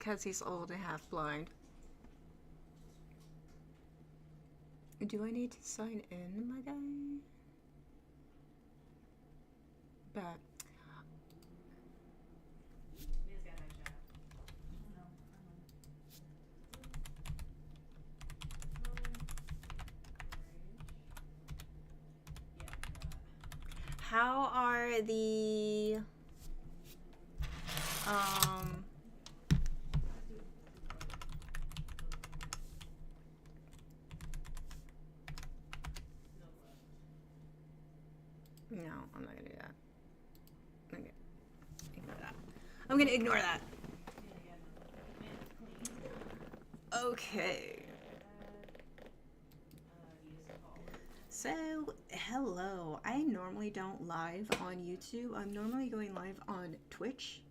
Because he's old and half blind. Do I need to sign in, my guy? But how are the no, I'm not gonna do that. Okay. Ignore that. I'm gonna ignore that. Okay. So, hello. I normally don't live on YouTube. I'm normally going live on Twitch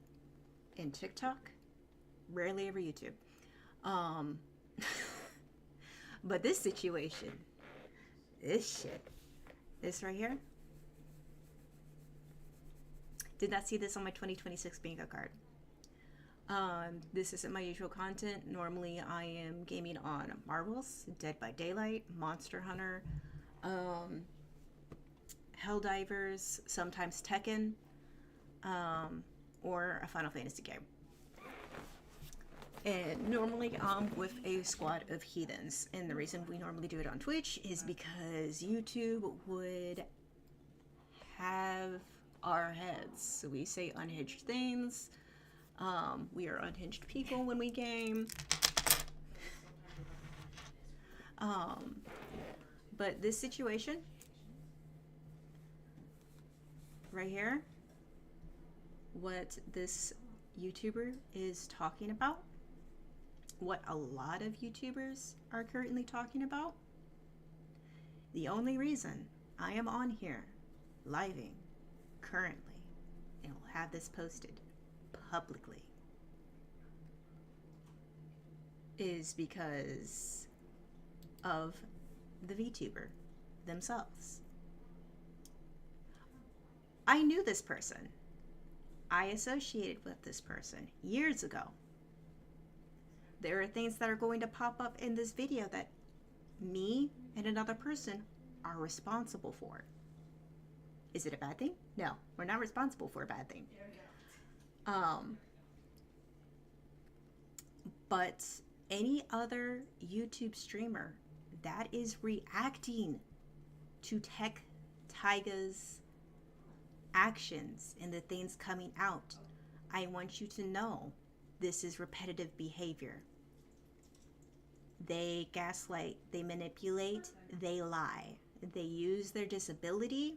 and TikTok. Rarely ever YouTube. But this situation, this shit, this right here, did not see this on my 2026 bingo card. This isn't my usual content. Normally I am gaming on Marvels, Dead by Daylight, Monster Hunter, Helldivers, sometimes Tekken, or a Final Fantasy game. And normally I'm with a squad of heathens. And the reason we normally do it on Twitch is because YouTube would have our heads. So we say unhinged things. We are unhinged people when we game. But this situation right here, what this YouTuber is talking about, what a lot of YouTubers are currently talking about, the only reason I am on here living currently and will have this posted publicly is because of the VTuber themselves. I knew this person. I associated with this person years ago. There are things that are going to pop up in this video that me and another person are responsible for. Is it a bad thing? No, we're not responsible for a bad thing. But any other YouTube streamer that is reacting to Techtaiga's actions and the things coming out, I want you to know this is repetitive behavior. They gaslight, they manipulate, they lie. They use their disability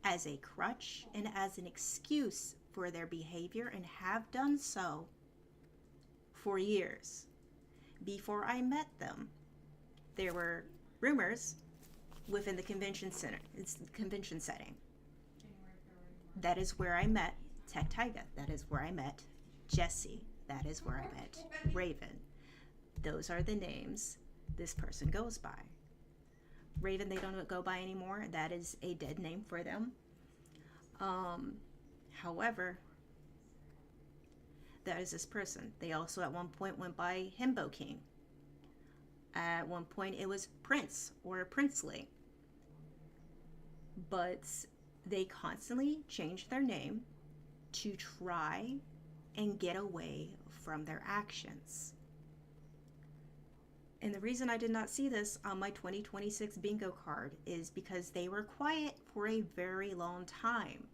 as a crutch and as an excuse for their behavior, and have done so for years. Before I met them, there were rumors within the convention center. It's the convention setting. That is where I met Techtaigaa. That is where I met Jesse. That is where I met Raven. Those are the names this person goes by. Raven, they don't go by anymore. That is a dead name for them. However, that is this person. They also at one point went by Himbo King. At one point it was Prince or Princely. But they constantly changed their name to try and get away from their actions. And the reason I did not see this on my 2026 bingo card is because they were quiet for a very long time.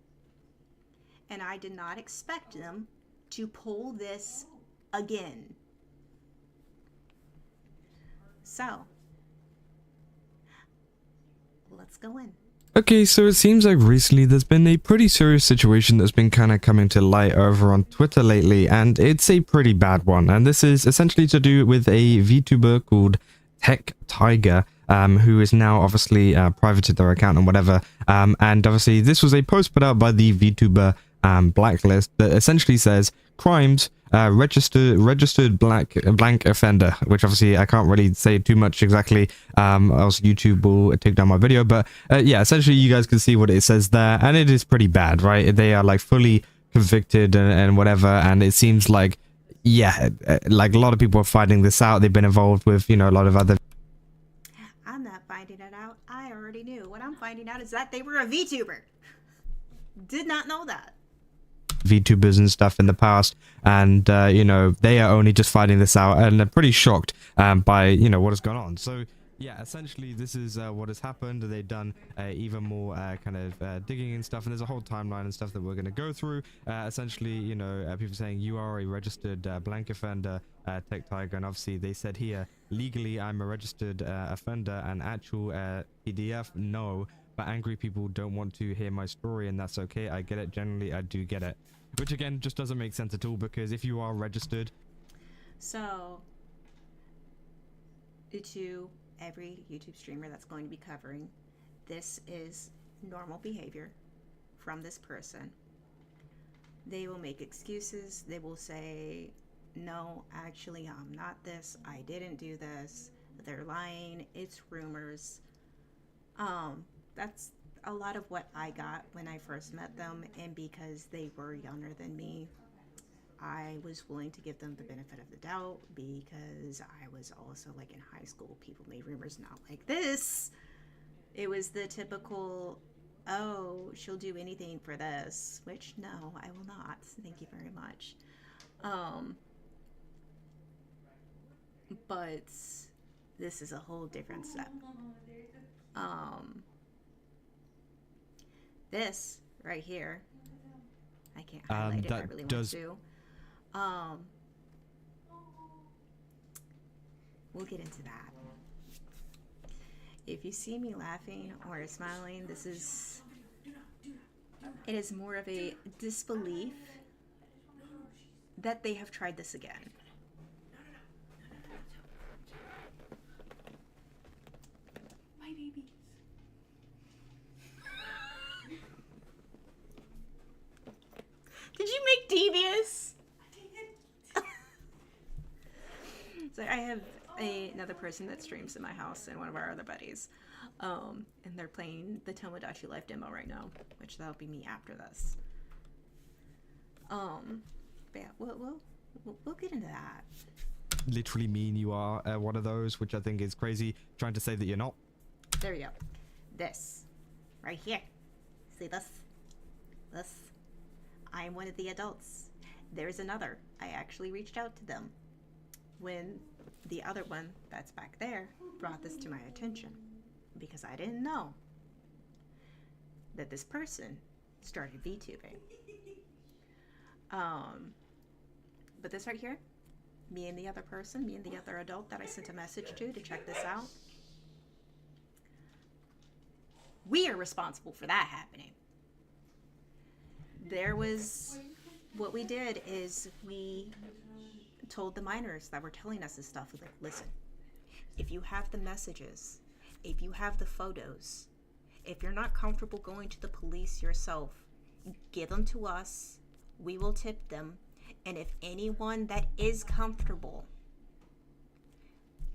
And I did not expect them to pull this again. So, let's go in. Okay, so it seems like recently there's been a pretty serious situation that's been kind of coming to light over on Twitter lately, and it's a pretty bad one. And this is essentially to do with a VTuber called Techtaigaa, who is now obviously privated their account and whatever. And obviously this was a post put out by the VTuber blacklist that essentially says crimes registered blank offender, which obviously I can't really say too much exactly, else YouTube will take down my video. But yeah, essentially you guys can see what it says there, and it is pretty bad, right? They are like fully convicted and whatever, and it seems like yeah, like a lot of people are finding this out. They've been involved with, you know, a lot of other I'm not finding it out. I already knew. What I'm finding out is that they were a VTuber. Did not know that. VTubers and stuff in the past, and you know, they are only just finding this out and are pretty shocked by, you know, what has gone on. So yeah, essentially this is what has happened. They've done even more kind of digging and stuff, and there's a whole timeline and stuff that we're going to go through. Essentially, you know, people saying you are a registered blank offender, Techtaigaa, and obviously they said here legally I'm a registered offender, and actual PDF no, but angry people don't want to hear my story, and that's okay. I get it. Generally I do get it, which again just doesn't make sense at all, because if you are registered, So, to every YouTube streamer that's going to be covering, this is normal behavior from this person. They will make excuses. They will say, no, actually, I'm not this. I didn't do this. They're lying. It's rumors. That's a lot of what I got when I first met them, and because they were younger than me, I was willing to give them the benefit of the doubt, because I was also like in high school. People made rumors not like this. It was the typical, oh, she'll do anything for this, which no, I will not. Thank you very much. But this is a whole different step. This right here, I can't highlight it. I really want to. We'll get into that. If you see me laughing or smiling, it is more of a disbelief that they have tried this again. My babies. Did you make devious? So I have another person that streams in my house, and one of our other buddies, and they're playing the Tomodachi Life demo right now, which that'll be me after this. But yeah, we'll get into that. literally mean you are one of those, which I think is crazy, trying to say that you're not. There we go. This right here. See this? This. I'm one of the adults. There's another. I actually reached out to them when the other one that's back there brought this to my attention, because I didn't know that this person started VTubing. But this right here, me and the other person, me and the other adult that I sent a message to check this out, we are responsible for that happening. What we did is we told the minors that were telling us this stuff, like, listen, if you have the messages, if you have the photos, if you're not comfortable going to the police yourself, give them to us. We will tip them. And if anyone that is comfortable,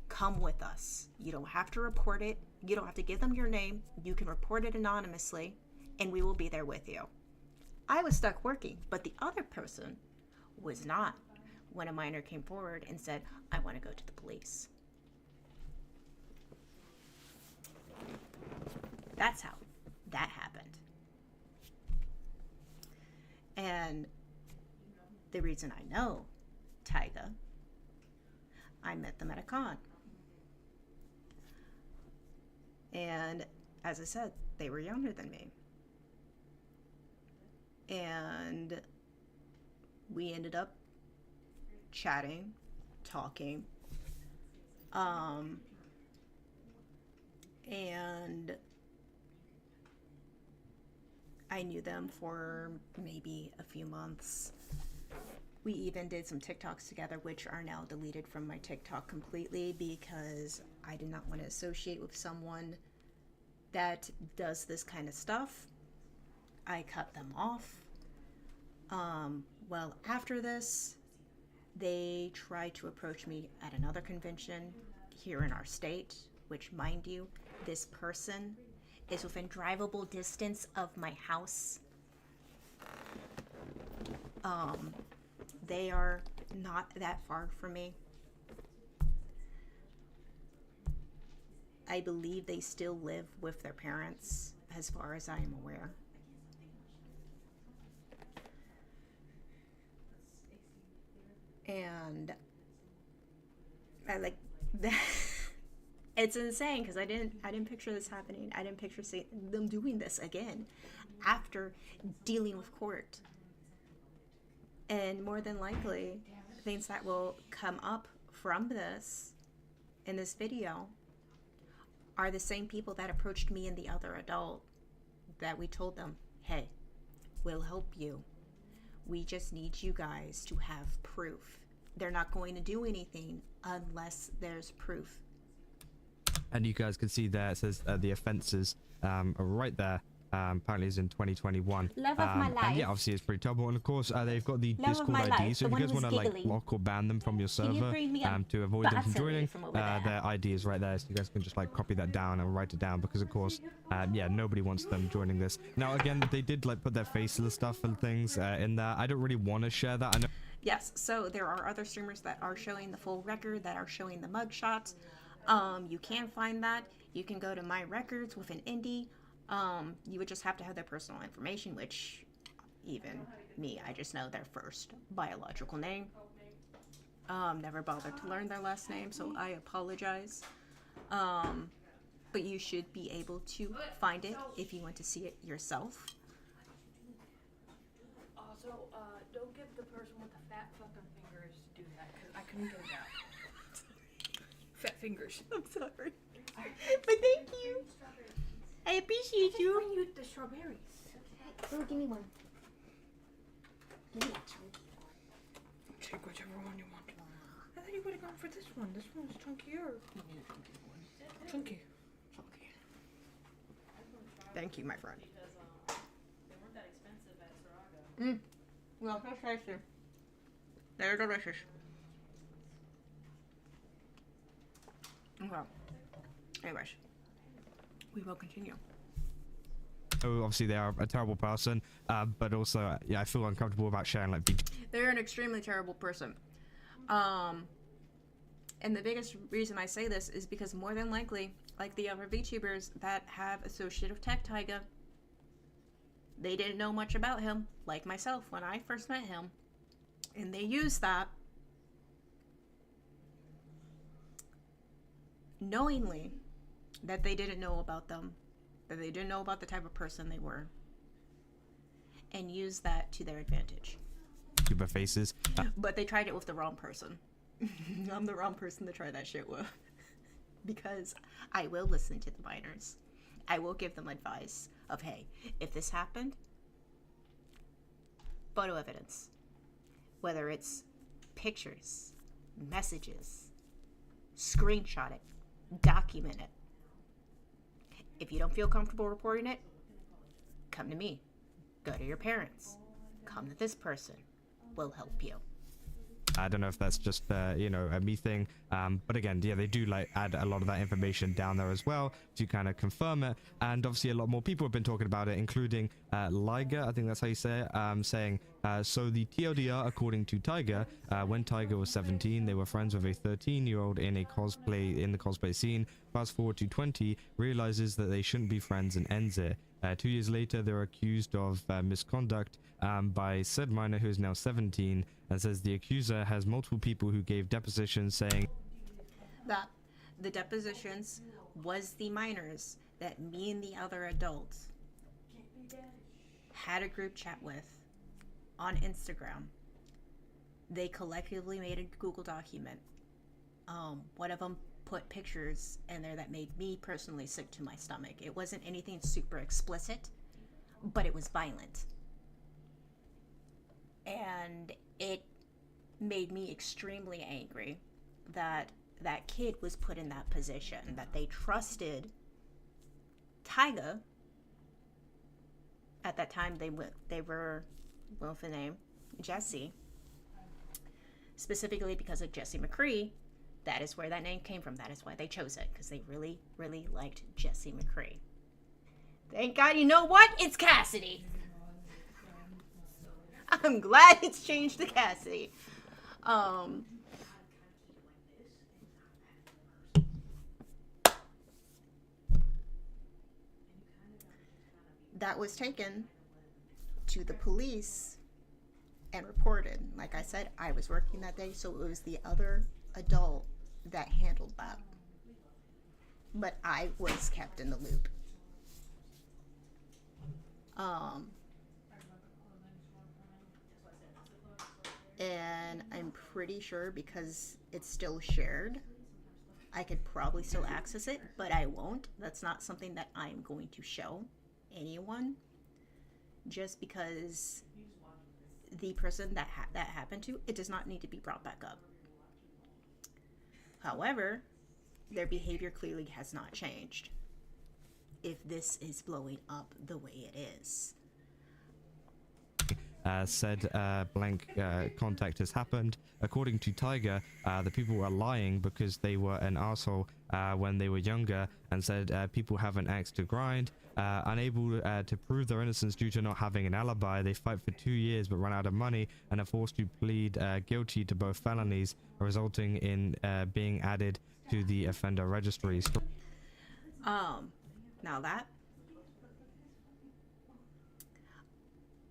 come with us. You don't have to report it. You don't have to give them your name. You can report it anonymously, and we will be there with you. I was stuck working, but the other person was not, when a minor came forward and said, I want to go to the police. That's how that happened. And the reason I know Taiga, I met them at a con. And as I said, they were younger than me. And we ended up chatting, talking, and I knew them for maybe a few months. We even did some TikToks together, which are now deleted from my TikTok completely because I did not want to associate with someone that does this kind of stuff. I cut them off. Well, after this, they tried to approach me at another convention here in our state, which, mind you, this person is within drivable distance of my house. They are not that far from me. I believe they still live with their parents, as far as I am aware. And I like that. It's insane because I didn't picture this happening. I didn't picture them doing this again after dealing with court. And more than likely, things that will come up from this in this video are the same people that approached me and the other adult, that we told them, hey, we'll help you. We just need you guys to have proof. They're not going to do anything unless there's proof. And you guys can see there, it says the offences are right there. Apparently it's in 2021. Love of my life. And yeah, obviously it's pretty terrible. And of course, they've got the Love of Discord my ID. life, So the if one you guys who was want to like giggling. block or ban them from your Can you server bring me a to avoid them from battery joining, from over there? their ID is right there. So you guys can just like copy that down and write it down, because of course, yeah, nobody wants them joining this. Now again, they did like put their faceless stuff and things in there. I don't really want to share that. I know. Yes, so there are other streamers that are showing the full record, that are showing the mugshots. You can find that. You can go to my records with an indie. You would just have to have their personal information, which even me, I just know their first biological name. Never bothered to learn their last name, so I apologize. But you should be able to find it if you want to see it yourself. Also, don't give the person with the fat fucking fingers to do that, because I couldn't get it out. Fat fingers. I'm sorry. But thank you. I appreciate you. Bring you the strawberries. Oh, give me one. Give me that chunky. Take whichever one you want. I thought you would have gone for this one. This one's chunkier. Chunky. Thank you, my friend. They weren't that expensive at Saraga. Well, that's tasty. They're delicious. Okay. Anyways, we will continue. Oh, obviously they are a terrible person, but also yeah, I feel uncomfortable about sharing like They're an extremely terrible person. And the biggest reason I say this is because more than likely, like the other VTubers that have associated with Techtaigaa, they didn't know much about him, like myself when I first met him. And they used that knowingly that they didn't know about them, that they didn't know about the type of person they were, and used that to their advantage. YouTuber faces. But they tried it with the wrong person. I'm the wrong person to try that shit with. Because I will listen to the minors. I will give them advice of, hey, if this happened, photo evidence. Whether it's pictures, messages, screenshot it, document it. If you don't feel comfortable reporting it, come to me. Go to your parents. Come to this person. We'll help you. I don't know if that's just you know, a me thing, but again, yeah, they do like add a lot of that information down there as well to kind of confirm it. And obviously a lot more people have been talking about it, including Liger, I think that's how you say it, saying so the TLDR, according to Taiga, when Taiga was 17, they were friends with a 13-year-old in the cosplay scene. Fast forward to 20, realizes that they shouldn't be friends and ends it. 2 years later, they're accused of misconduct by said minor, who is now 17, and says the accuser has multiple people who gave depositions saying that the depositions was the minors that me and the other adults had a group chat with on Instagram. They collectively made a Google document. One of them put pictures in there that made me personally sick to my stomach. It wasn't anything super explicit, but it was violent. And it made me extremely angry that that kid was put in that position, that they trusted Taiga. At that time, they were, what was the name? Jesse. Specifically because of Jesse McCree. That is where that name came from. That is why they chose it, because they really, really liked Jesse McCree. Thank God, you know what? It's Cassidy. I'm glad it's changed to Cassidy. Um, that was taken to the police and reported. Like I said, I was working that day, so it was the other adult that handled that. But I was kept in the loop. And I'm pretty sure because it's still shared, I could probably still access it, but I won't. That's not something that I'm going to show anyone, just because the person that that happened to, it does not need to be brought back up. However, their behavior clearly has not changed if this is blowing up the way it is. Said blank contact has happened. According to Tiger, the people are lying because they were an asshole when they were younger, and said people have an axe to grind. Unable to prove their innocence due to not having an alibi, they fight for 2 years but run out of money and are forced to plead guilty to both felonies, resulting in being added to the offender registry. Now that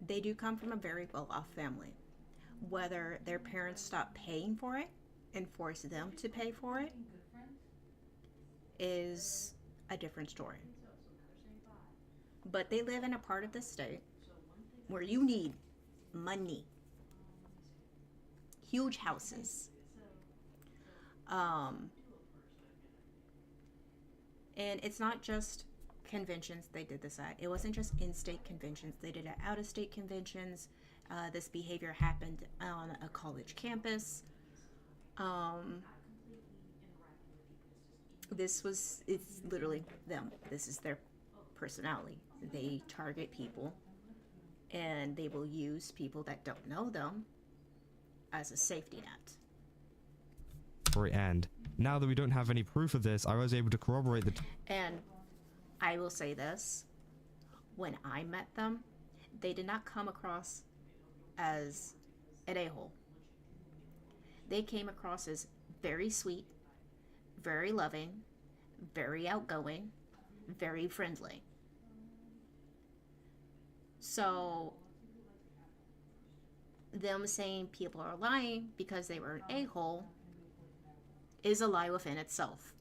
they do come from a very well-off family. Whether their parents stop paying for it and force them to pay for it is a different story. But they live in a part of the state where you need money. Huge houses. And it's not just conventions they did this at. It wasn't just in-state conventions. They did it at out-of-state conventions. This behavior happened on a college campus. It's literally them. This is their personality. They target people, and they will use people that don't know them as a safety net. And now that we don't have any proof of this, I was able to corroborate the And I will say this, when I met them, they did not come across as an a-hole. They came across as very sweet, very loving, very outgoing, very friendly. So them saying people are lying because they were an a-hole is a lie within itself.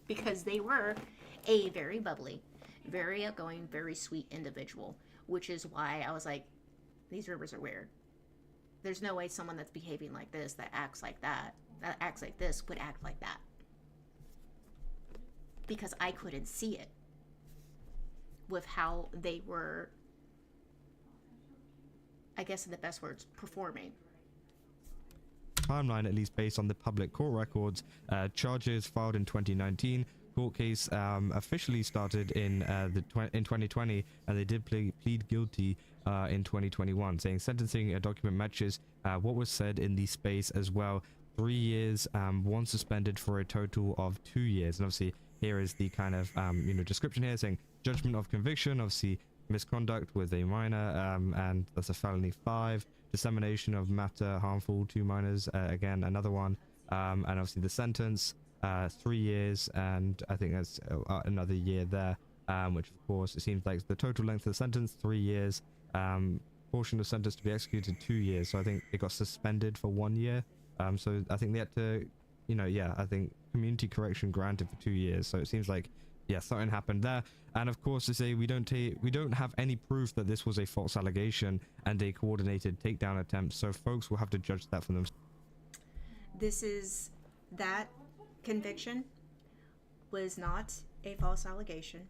Because they were a very bubbly, very outgoing, very sweet individual, which is why I was like, these rumors are weird. There's no way someone that's behaving like this, that acts like this, would act like that. Because I couldn't see it with how they were, I guess in the best words, performing. timeline, at least based on the public court records. Charges filed in 2019. Court case officially started in 2020, and they did plead guilty in 2021, saying sentencing document matches what was said in the space as well. 3 years, one suspended for a total of 2 years. And obviously here is the kind of description here, saying judgment of conviction, obviously misconduct with a minor, and that's a felony 5. Dissemination of matter harmful to minors, again another one, and obviously the sentence 3 years, and I think that's another year there, which of course it seems like the total length of the sentence 3 years, portion of sentence to be executed 2 years. So I think it got suspended for 1 year, so I think they had to, I think community correction granted for 2 years. So it seems like, yeah, something happened there. And of course, they say we don't have any proof that this was a false allegation and a coordinated takedown attempt. So folks will have to judge that for themselves. That conviction was not a false allegation,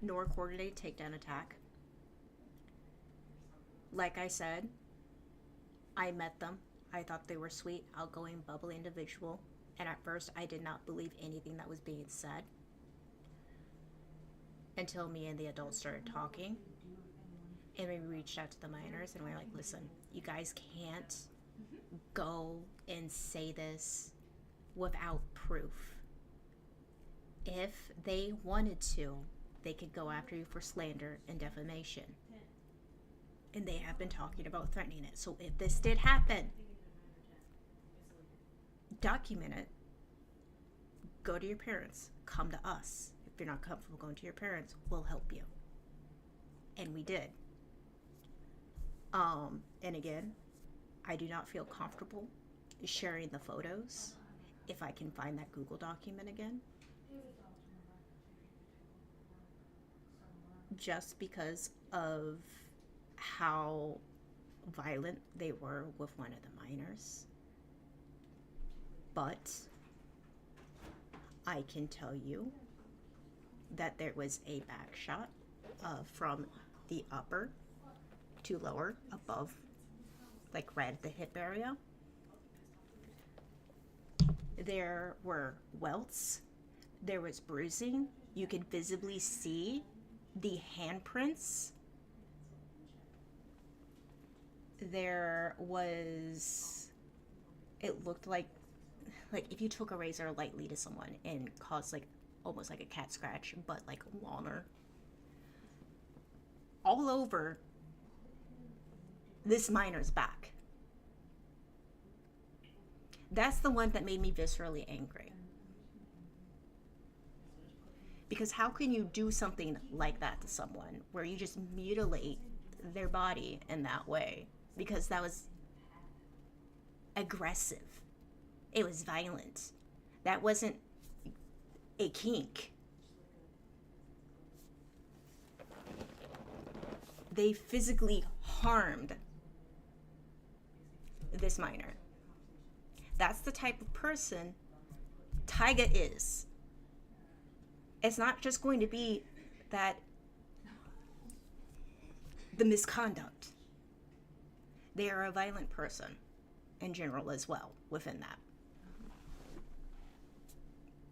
nor a coordinated takedown attack. Like I said, I met them. I thought they were sweet, outgoing, bubbly individual. And at first, I did not believe anything that was being said, until me and the adults started talking, and we reached out to the minors and we were like, listen, you guys can't go and say this without proof. If they wanted to, they could go after you for slander and defamation, and they have been talking about threatening it. So if this did happen, document it, go to your parents, come to us. If you're not comfortable going to your parents, we'll help you. And we did. And again, I do not feel comfortable sharing the photos. If I can find that Google document again, just because of how violent they were with one of the minors. But I can tell you that there was a back shot from the upper to lower, above, like right at the hip area. There were welts, there was bruising. You could visibly see the handprints. There was, it looked like if you took a razor lightly to someone and caused like almost like a cat scratch, but like longer, all over this minor's back. That's the one that made me viscerally angry. Because how can you do something like that to someone where you just mutilate their body in that way? Because that was aggressive. It was violent. That wasn't a kink. They physically harmed this minor. That's the type of person Taiga is. It's not just going to be that the misconduct. They are a violent person in general as well within that.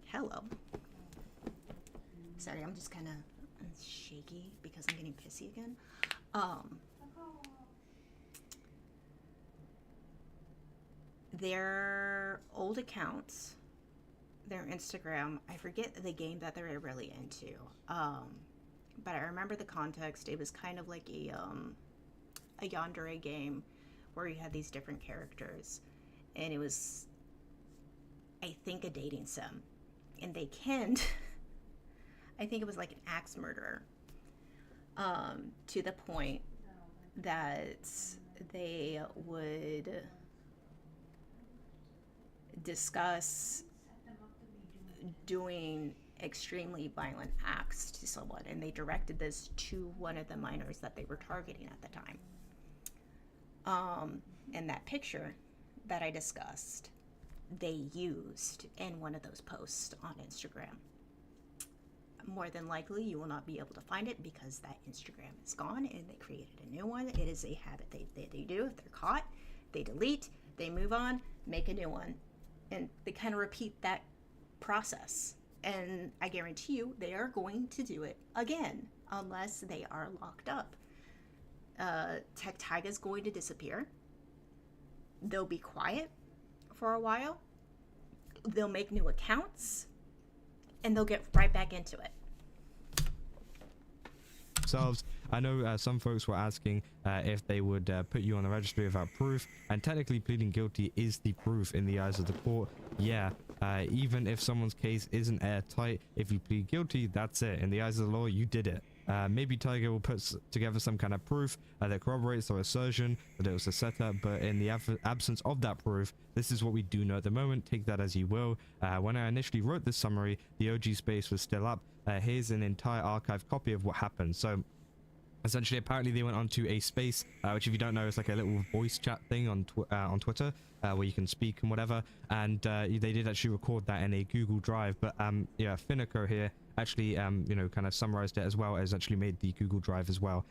Hello. Sorry, I'm just kind of shaky because I'm getting pissy again. Their old accounts, their Instagram, I forget the game that they're really into. But I remember the context. It was kind of like a yandere game where you had these different characters, and it was, I think, a dating sim, and they canned I think it was like an axe murderer, to the point that they would discuss doing extremely violent acts to someone, and they directed this to one of the minors that they were targeting at the time. And that picture that I discussed, they used in one of those posts on Instagram. More than likely, you will not be able to find it because that Instagram is gone and they created a new one. It is a habit they do. If they're caught, they delete, they move on, make a new one. And they kind of repeat that process. And I guarantee you, they are going to do it again unless they are locked up. Techtaigaa is going to disappear. They'll be quiet for a while. They'll make new accounts. And they'll get right back into it. I know some folks were asking if they would put you on the registry without proof, and technically pleading guilty is the proof in the eyes of the court. Yeah, even if someone's case isn't airtight, if you plead guilty, that's it. In the eyes of the law, you did it. Maybe Taiga will put together some kind of proof that corroborates their assertion that it was a setup, but in the absence of that proof, this is what we do know at the moment. Take that as you will. When I initially wrote this summary, the OG space was still up. Here's an entire archived copy of what happened. So essentially, apparently they went onto a space, which if you don't know, is like a little voice chat thing on Twitter, where you can speak and whatever. And they did actually record that in a Google Drive. But yeah, Finneker here actually, you know, kind of summarized it as well as actually made the Google Drive as well,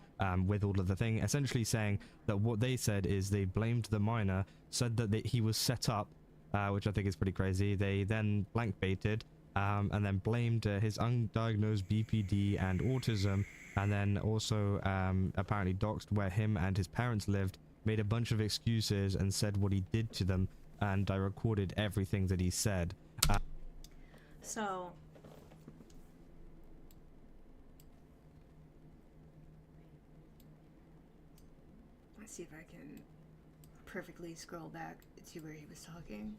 with all of the thing, essentially saying that what they said is they blamed the minor, said that he was set up, which I think is pretty crazy. They then blank baited, and then blamed his undiagnosed BPD and autism, and then also apparently doxed where him and his parents lived, made a bunch of excuses and said what he did to them, and I recorded everything that he said. So let's see if I can perfectly scroll back to where he was talking.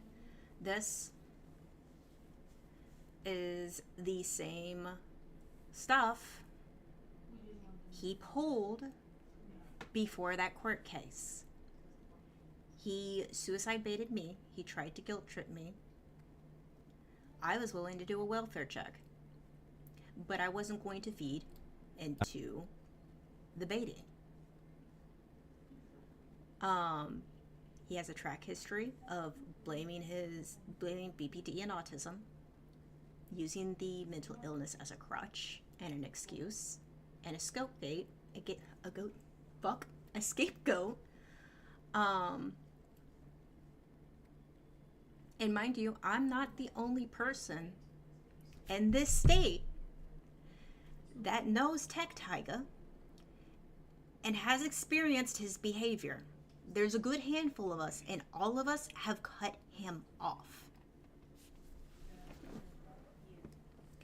This is the same stuff he pulled before that court case. He suicide baited me. He tried to guilt trip me. I was willing to do a welfare check, but I wasn't going to feed into the baiting. He has a track history of blaming BPD and autism, using the mental illness as a crutch and an excuse, and a scapegoat. A scapegoat. And mind you, I'm not the only person in this state that knows Techtaigaa and has experienced his behavior. There's a good handful of us, and all of us have cut him off.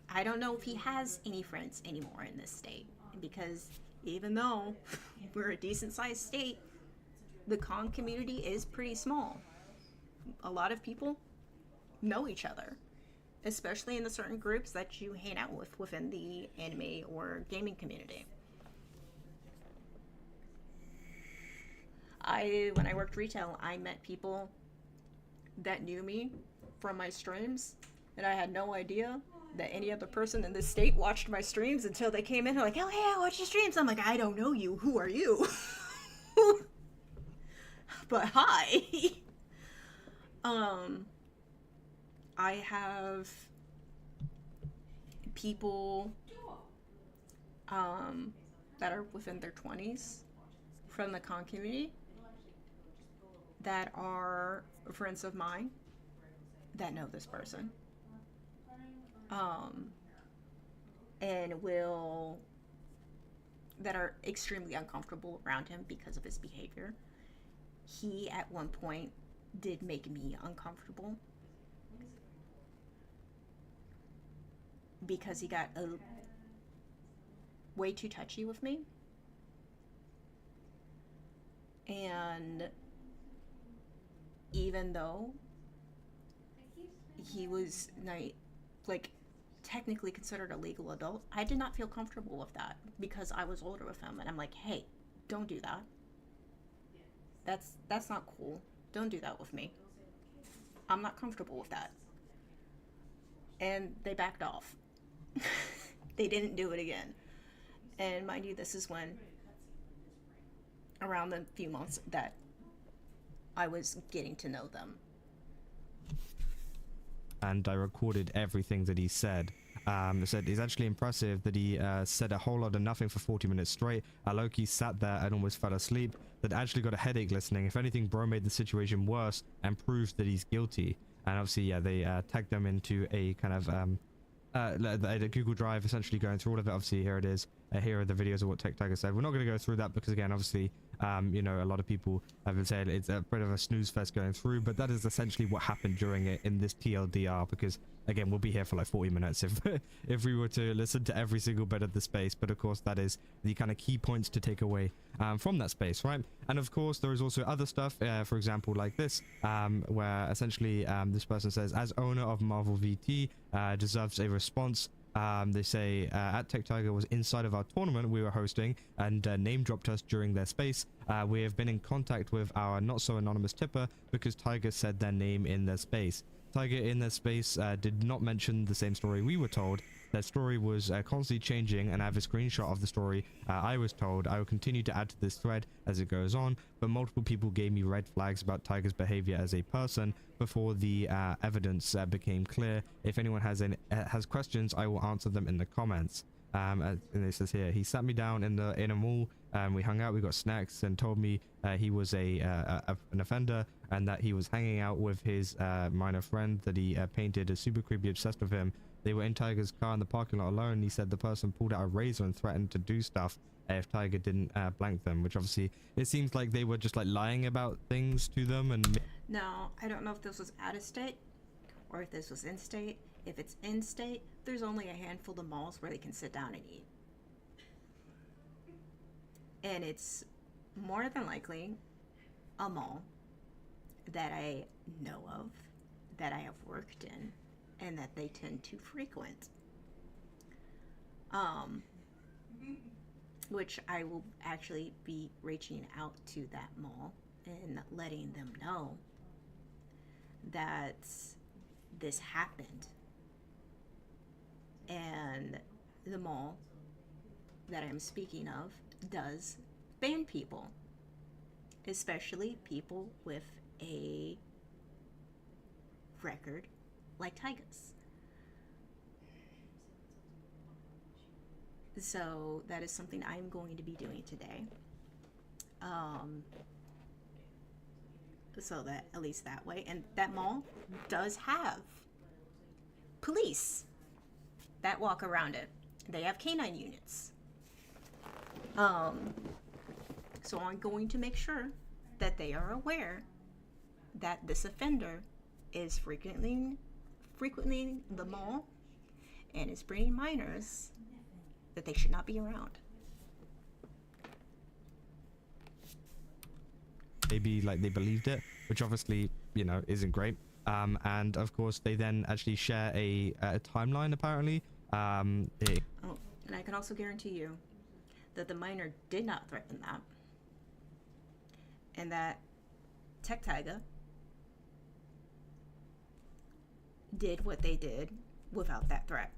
I don't know if he has any friends anymore in this state, because even though we're a decent-sized state, the con community is pretty small. A lot of people know each other, especially in the certain groups that you hang out with within the anime or gaming community. When I worked retail, I met people that knew me from my streams, and I had no idea that any other person in this state watched my streams until they came in and like, oh hey, I watch your streams. I'm like, I don't know you. Who are you? But hi. I have people that are within their 20s from the con community that are friends of mine that know this person, and that are extremely uncomfortable around him because of his behavior. He at one point did make me uncomfortable because he got way too touchy with me. And even though he was technically considered a legal adult, I did not feel comfortable with that because I was older with him, and I'm like, hey, don't do that. That's not cool. Don't do that with me. I'm not comfortable with that. And they backed off. They didn't do it again. And mind you, this is when, around the few months that I was getting to know them. And I recorded everything that he said. Said it's actually impressive that he said a whole lot of nothing for 40 minutes straight. Loki sat there and almost fell asleep. That actually got a headache listening. If anything, bro made the situation worse and proved that he's guilty. And obviously, yeah, they tagged them into a kind of a Google Drive, essentially going through all of it. Obviously, here it is. Here are the videos of what Techtaigaa said. We're not going to go through that because, again, obviously, you know, a lot of people have been saying it's a bit of a snooze fest going through, but that is essentially what happened during it in this TLDR, because, again, we'll be here for like 40 minutes if we were to listen to every single bit of the space. But, of course, that is the kind of key points to take away from that space, right? And, of course, there is also other stuff, for example, like this, where essentially this person says, as owner of Marvel VT, deserves a response. They say at Techtaigaa was inside of our tournament we were hosting and name dropped us during their space. We have been in contact with our not so anonymous tipper because Tiger said their name in their space. Tiger in their space did not mention the same story we were told. Their story was constantly changing, and I have a screenshot of the story I was told. I will continue to add to this thread as it goes on, but multiple people gave me red flags about Tiger's behavior as a person before the evidence became clear. If anyone has questions, I will answer them in the comments. And it says here, he sat me down in a mall. We hung out, we got snacks, and told me he was an offender and that he was hanging out with his minor friend that he painted as super creepy, obsessed with him. They were in Tiger's car in the parking lot alone. He said the person pulled out a razor and threatened to do stuff if Tiger didn't blank them, which obviously it seems like they were just like lying about things to them. And now, I don't know if this was out of state or if this was in state. If it's in state, there's only a handful of malls where they can sit down and eat. And it's more than likely a mall that I know of that I have worked in and that they tend to frequent. Which I will actually be reaching out to that mall and letting them know that this happened. And the mall that I'm speaking of does ban people, especially people with a record like Taigaa's. So that is something I'm going to be doing today. So that at least that way. And that mall does have police that walk around it. They have canine units. So I'm going to make sure that they are aware that this offender is frequenting the mall and is bringing minors that they should not be around. Maybe like they believed it, which obviously, you know, isn't great. And of course they then actually share a timeline apparently. Oh, and I can also guarantee you that the minor did not threaten that. And that Techtaigaa did what they did without that threat.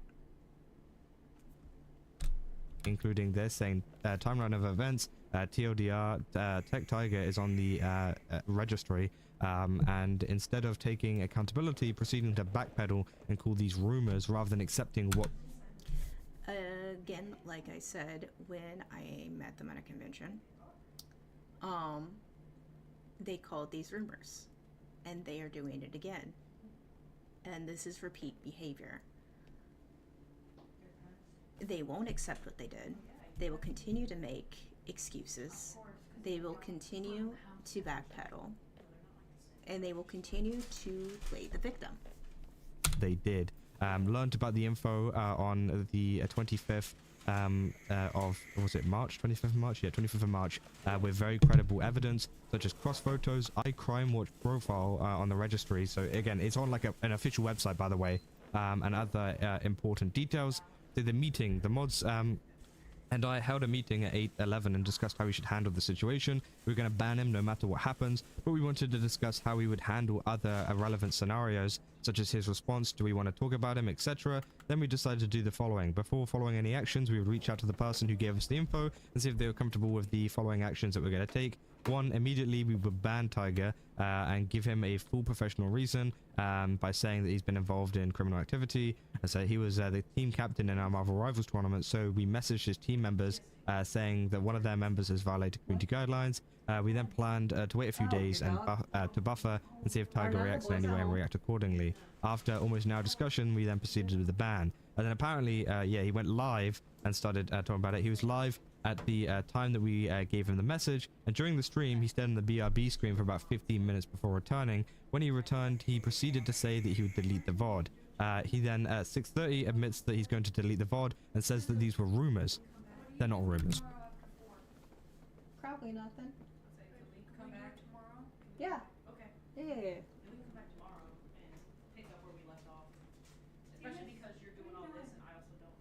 Including this saying timeline of events, TLDR, Techtaigaa is on the registry, and instead of taking accountability, proceeding to backpedal and call these rumors rather than accepting what. Again, like I said, when I met them at a convention, they called these rumors, and they are doing it again. And this is repeat behavior. They won't accept what they did. They will continue to make excuses. They will continue to backpedal. And they will continue to play the victim. They did. Learned about the info on the 25th of, was it March? 25th of March? Yeah, 25th of March, with very credible evidence, such as cross photos, iCrime Watch profile on the registry. So again, it's on like an official website, by the way, and other important details. So the meeting, the mods and I held a meeting at 8:11 and discussed how we should handle the situation. We were going to ban him no matter what happens, but we wanted to discuss how we would handle other irrelevant scenarios, such as his response, do we want to talk about him, etc. Then we decided to do the following. Before following any actions, we would reach out to the person who gave us the info and see if they were comfortable with the following actions that we're going to take. One, immediately we would ban Taigaa and give him a full professional reason by saying that he's been involved in criminal activity. And so he was the team captain in our Marvel Rivals tournament, so we messaged his team members saying that one of their members has violated community guidelines. We then planned to wait a few days and to buffer and see if Taigaa reacts in any way and react accordingly. After almost an hour discussion, we then proceeded with the ban. And then apparently, yeah, he went live and started talking about it. He was live at the time that we gave him the message, and during the stream he stayed on the BRB screen for about 15 minutes before returning. When he returned, he proceeded to say that he would delete the VOD. He then at 6:30 admits that he's going to delete the VOD and says that these were rumors. They're not rumors. Probably nothing. Come back tomorrow? Yeah. Okay. Yeah. Then we can come back tomorrow and pick up where we left off. Especially because you're doing all this and I also don't.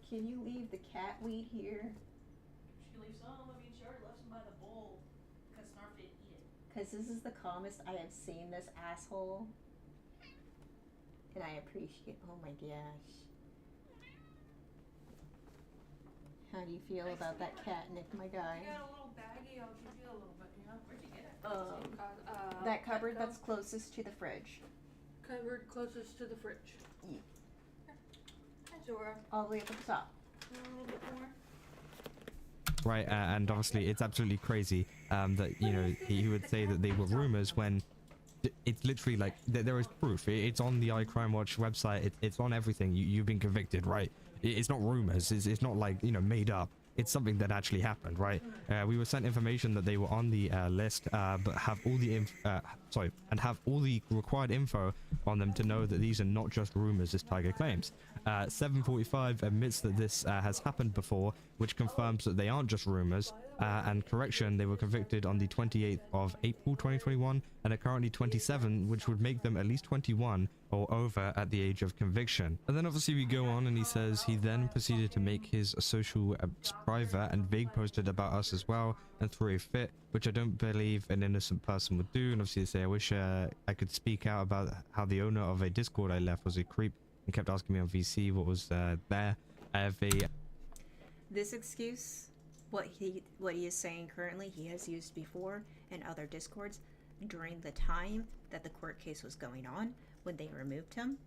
Can you leave the cat weed here? She leaves some. I mean, she already left some by the bowl because Snarf didn't eat it. Because this is the calmest I have seen this asshole. And I appreciate. Oh my gosh. How do you feel about that catnip, my guy? I got a little baggie. I'll give you a little bit, yeah. Where'd you get it? That cupboard that's closest to the fridge. Cupboard closest to the fridge. Yeah. Hi, Zora. All the way up at the top. A little bit more. Right, and obviously it's absolutely crazy that, you know, he would say that they were rumors when it's literally like there is proof. It's on the iCrime Watch website. It's on everything. You've been convicted, right? It's not rumors. It's not like, you know, made up. It's something that actually happened, right? We were sent information that they were on the list, but have all the have all the required info on them to know that these are not just rumors, as Taigaa claims. 745 admits that this has happened before, which confirms that they aren't just rumors. And correction, they were convicted on the 28th of April 2021 and are currently 27, which would make them at least 21 or over at the age of conviction. And then obviously we go on and he says he then proceeded to make his social private and vague posted about us as well and threw a fit, which I don't believe an innocent person would do. And obviously they say, I wish I could speak out about how the owner of a Discord I left was a creep and kept asking me on VC what was there. I have a... This excuse, what he is saying currently, he has used before in other Discords during the time that the court case was going on when they removed him.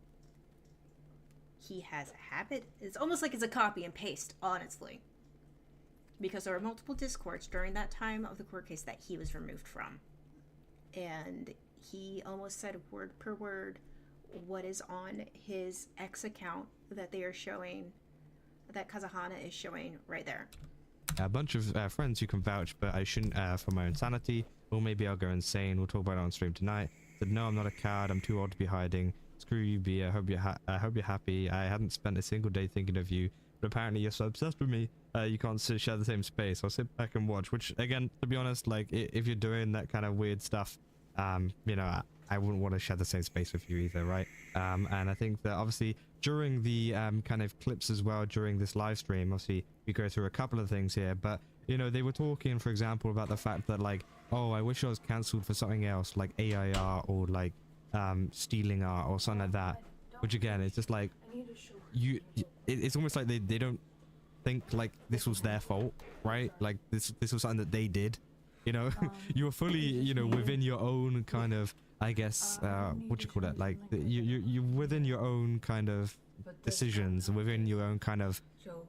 He has a habit. It's almost like it's a copy and paste, honestly. Because there were multiple Discords during that time of the court case that he was removed from. And he almost said word per word what is on his X account that they are showing, that Kazahana is showing right there. A bunch of friends who can vouch, but I shouldn't for my own sanity, or maybe I'll go insane. We'll talk about it on stream tonight. Said, no, I'm not a coward. I'm too old to be hiding. Screw you, B. I hope you're happy. I hadn't spent a single day thinking of you, but apparently you're so obsessed with me. You can't share the same space. I'll sit back and watch. Which, again, to be honest, like if you're doing that kind of weird stuff, you know, I wouldn't want to share the same space with you either, right? And I think that obviously during the kind of clips as well during this live stream, obviously we go through a couple of things here, but you know, they were talking, for example, about the fact that like, oh, I wish I was cancelled for something else like AIR or like stealing art or something like that. Which again, it's just like it's almost like they don't think like this was their fault, right? Like this was something that they did. You know, you're fully, you know, within your own kind of, I guess, what do you call that? Like, you're within your own kind of decisions, within your own kind of,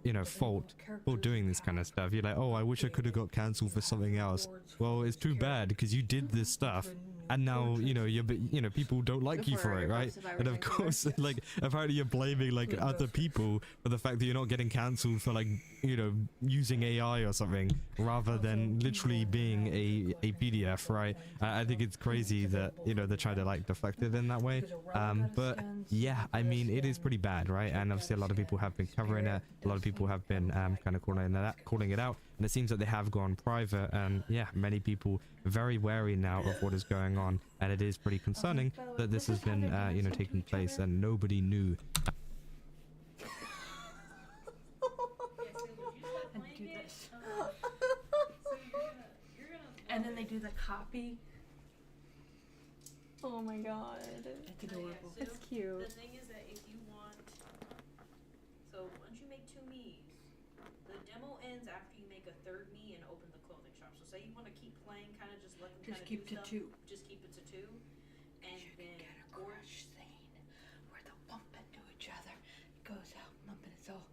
you know, fault for doing this kind of stuff. You're like, oh, I wish I could have got cancelled for something else. Well, it's too bad because you did this stuff. And now, you know, people don't like you for it, right? And of course, like, apparently you're blaming, like, other people for the fact that you're not getting cancelled for, like, you know, using AI or something, rather than literally being a PDF, right? I think it's crazy that, you know, they're trying to, like, deflect it in that way. But, yeah, I mean, it is pretty bad, right? And obviously a lot of people have been covering it. A lot of people have been kind of calling it out. And it seems that they have gone private. And, yeah, many people very wary now of what is going on, and it is pretty concerning that this has been you know, taking place and nobody knew. And do this. And then they do the copy. Oh my god. It's adorable. It's cute. The thing is that if you want, so once you make 2 me's, the demo ends after you make a 3rd me and open the clothing shop. So say you want to keep playing, kind of just let them Just kind of keep do to stuff. 2. Just keep it to 2, and then Crush scene where they'll bump into each other. It goes out bumping. It's all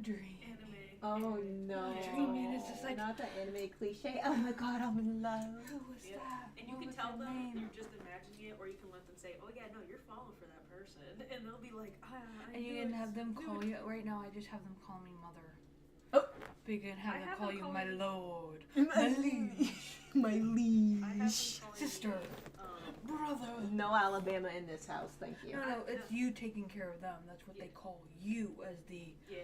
dream. anime. Oh no. Dreaming is just like, not the anime cliche. Oh my god, I'm in love. who was Yeah. that? And you What can was tell their them name? you're just imagining it, or you can let them say, "Oh yeah, no, you're falling for that person," and they'll be like, "I And you knew can it. have them Knew call it." you. Right now, I just have them call me mother. Oh. But you can have I them have call them you call my me- lord, My liege, My I have them liege. calling sister, me, brother. No Alabama in this house, thank you. No, it's you taking care of them. That's what they call you as the yeah.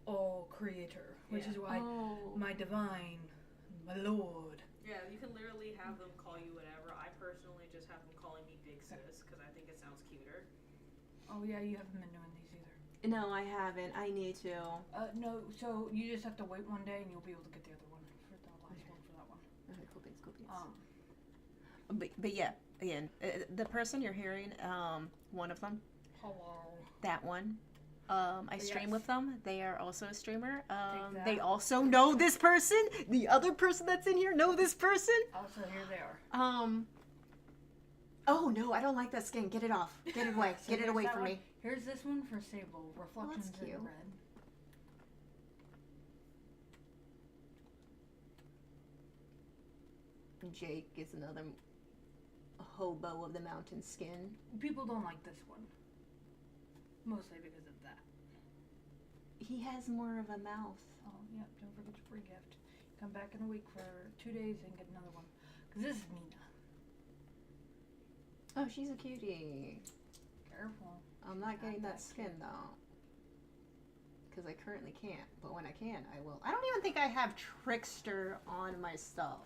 all creator, which Yeah. is why my divine, my lord. Yeah, you can literally have them call you whatever. I personally just have them calling me Big Sis because I think it sounds cuter. Oh yeah, you haven't been doing these either. No, I haven't. I need to. No, so you just have to wait one day and you'll be able to get the other one for the last one for that one. Okay, cool beans, cool beans. But yeah, again, the person you're hearing, one of them, Hello. that one, I stream Yes. with them. They are also a streamer. Take They that. also know this person. The other person that's in here know this person. Also, here they are. Oh no, I don't like that skin. Get it off. Get it away. So Get it here's away that from one. me. Here's this one for Sable. Reflections cute. in red. Jake is another hobo of the mountain skin. People don't like this one. Mostly because of that. He has more of a mouth. Oh, yeah, don't forget your free gift. Come back in a week for 2 days and get another one. Because this is Nina. Oh, she's a cutie. Careful. I'm not getting that That's skin though. because I currently can't. But when I can, I will. I don't even think I have Trickster on my stuff.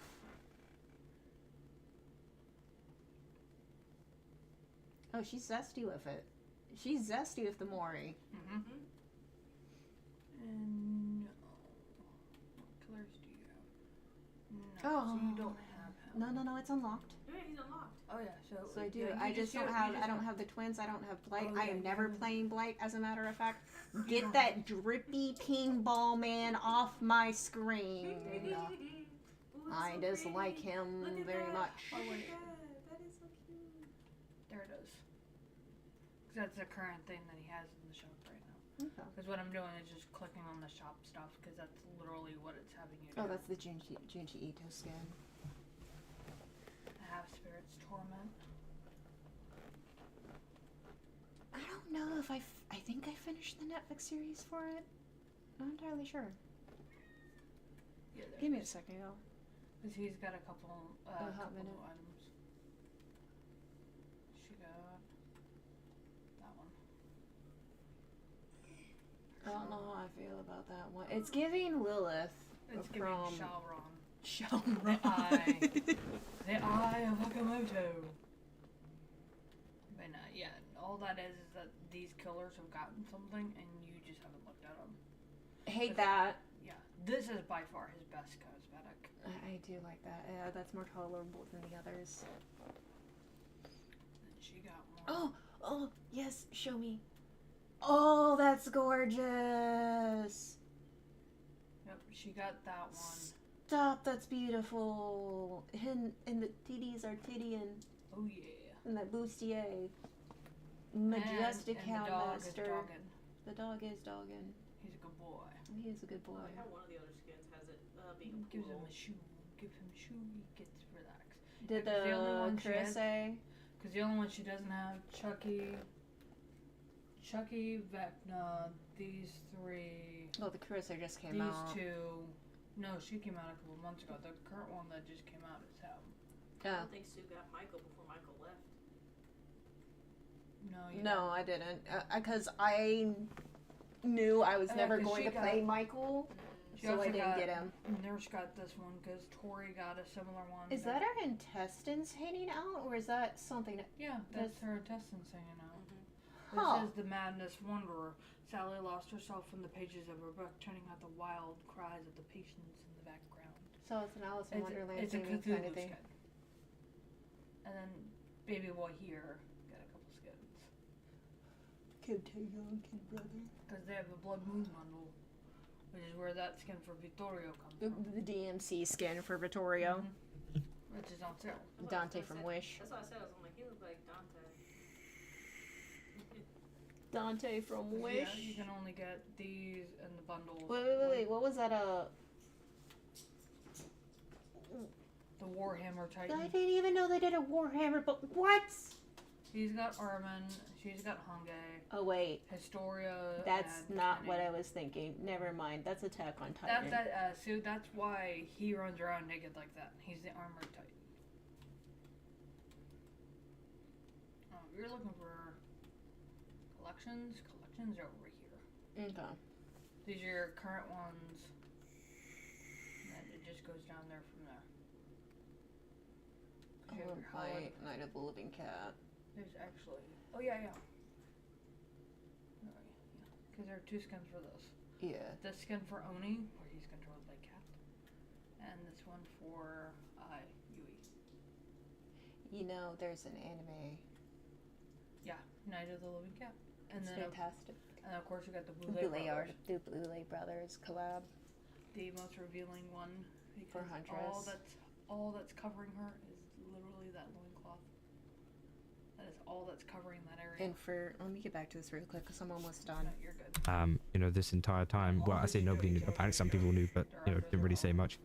Oh, she's zesty with it. She's zesty with the Mori. Mm-hmm. And no. What colors do you have? No, so you don't have him. No, it's unlocked. Yeah, he's unlocked. Oh yeah, So I do. yeah, I you just do- don't you have. just I don't have the twins. I don't have Blight. Oh, I yeah, am you never don't- playing Blight. As a matter of fact, You get don't- that drippy ping ball man off my screen. Ooh, I so dislike pretty. him Look at very that. much. Oh, wait. That is so cute. There it is. 'Cause that's the current thing that he has in the shop right now. Okay. Because what I'm doing is just clicking on the shop stuff, because that's literally what it's having you do. Oh, that's the Junji Ito skin. Half Spirits Torment. I don't know if I think I finished the Netflix series for it. Not entirely sure. Yeah, there Give me it a is. second, y'all. Because he's got a couple, hot couple minute. of items. She got that one. I don't know how I feel about that one. It's giving Lilith It's giving from Shalron. Shalron. The Eye of Okamoto. But yeah, all that is that these killers have gotten something and you just haven't looked at them. Hate that. Yeah, this is by far his best cosmetic. I do like that. Yeah, that's more tolerable than the others. And she got more. Oh, yes, show me. Oh, that's gorgeous. Yep, she got that one. Stop, that's beautiful. And the titties are tittying. Oh yeah. And that bustier. Majestic and the dog is Houndmaster. dogging. The dog is dogging. He's a good boy. He is a good boy. I like how one of the other skins has it being a Gives him poodle. a shoe. Give him a shoe. He gets relaxed. Did Yeah, 'cause the only one she Chris has- say? Because the only one she doesn't have, Chucky, Vecna, these three, Oh, the Cruiser just came these out. two. No, she came out a couple months ago. The current one that just came out is him. I Yeah. don't think Sue got Michael before Michael left. No, you No, I didn't. Because I knew I was never 'cause going she to play Michael, She so I also didn't got- get him. Nurse got this one because Tori got a similar one. Is that her intestines hanging out, or is that something? Yeah, that's her intestines hanging out. Huh. This is the Madness Wanderer. Sally lost herself in the pages of her book, turning out the wild cries of the patients in the background. So it's an Alice in Wonderland It's a theming Cthulhu kind of thing. skin. And then Baby Boy here got a couple skins. Kid Taeyeon, Kid Brother. Because they have the Blood Moon bundle, which is where that skin for Vittorio comes from. The DMC skin for Vittorio. Which is on sale. That's what I was Dante gonna from say. Wish. That's what I said. I was like, he looked like Dante. Dante from Yeah, Wish. you can only get these in the bundle. Wait. What was that? The Warhammer I Titan. didn't even know they did a Warhammer, but what? He's got Armin. She's got Hongay. Oh, wait. Historia. That's and not Kenny. what I was thinking. Never mind. That's Attack on Titan. So that's why he runs around naked like that. He's the armored Titan. If you're looking for collections are over here. Okay. These are your current ones. And it just goes down there from there. 'Cause you have your Howard. Night of the Living Cat. There's actually. Oh yeah. Because there are two skins for this. Yeah. This skin for Oni, where he's controlled by Cat, and this one for Yui. You know, there's an anime. Yeah, Night of the Living Cat, and It's then fantastic. and of course you got the Boulay The Boulay Brothers collab. the most revealing one For because Huntress. all that's covering her is literally that loincloth. That is all that's covering that area. And for, let me get back to this real quick because I'm almost done. No, you're good. You know, this entire time, well, I say nobody knew, apparently some people knew, but, you know, didn't really say much.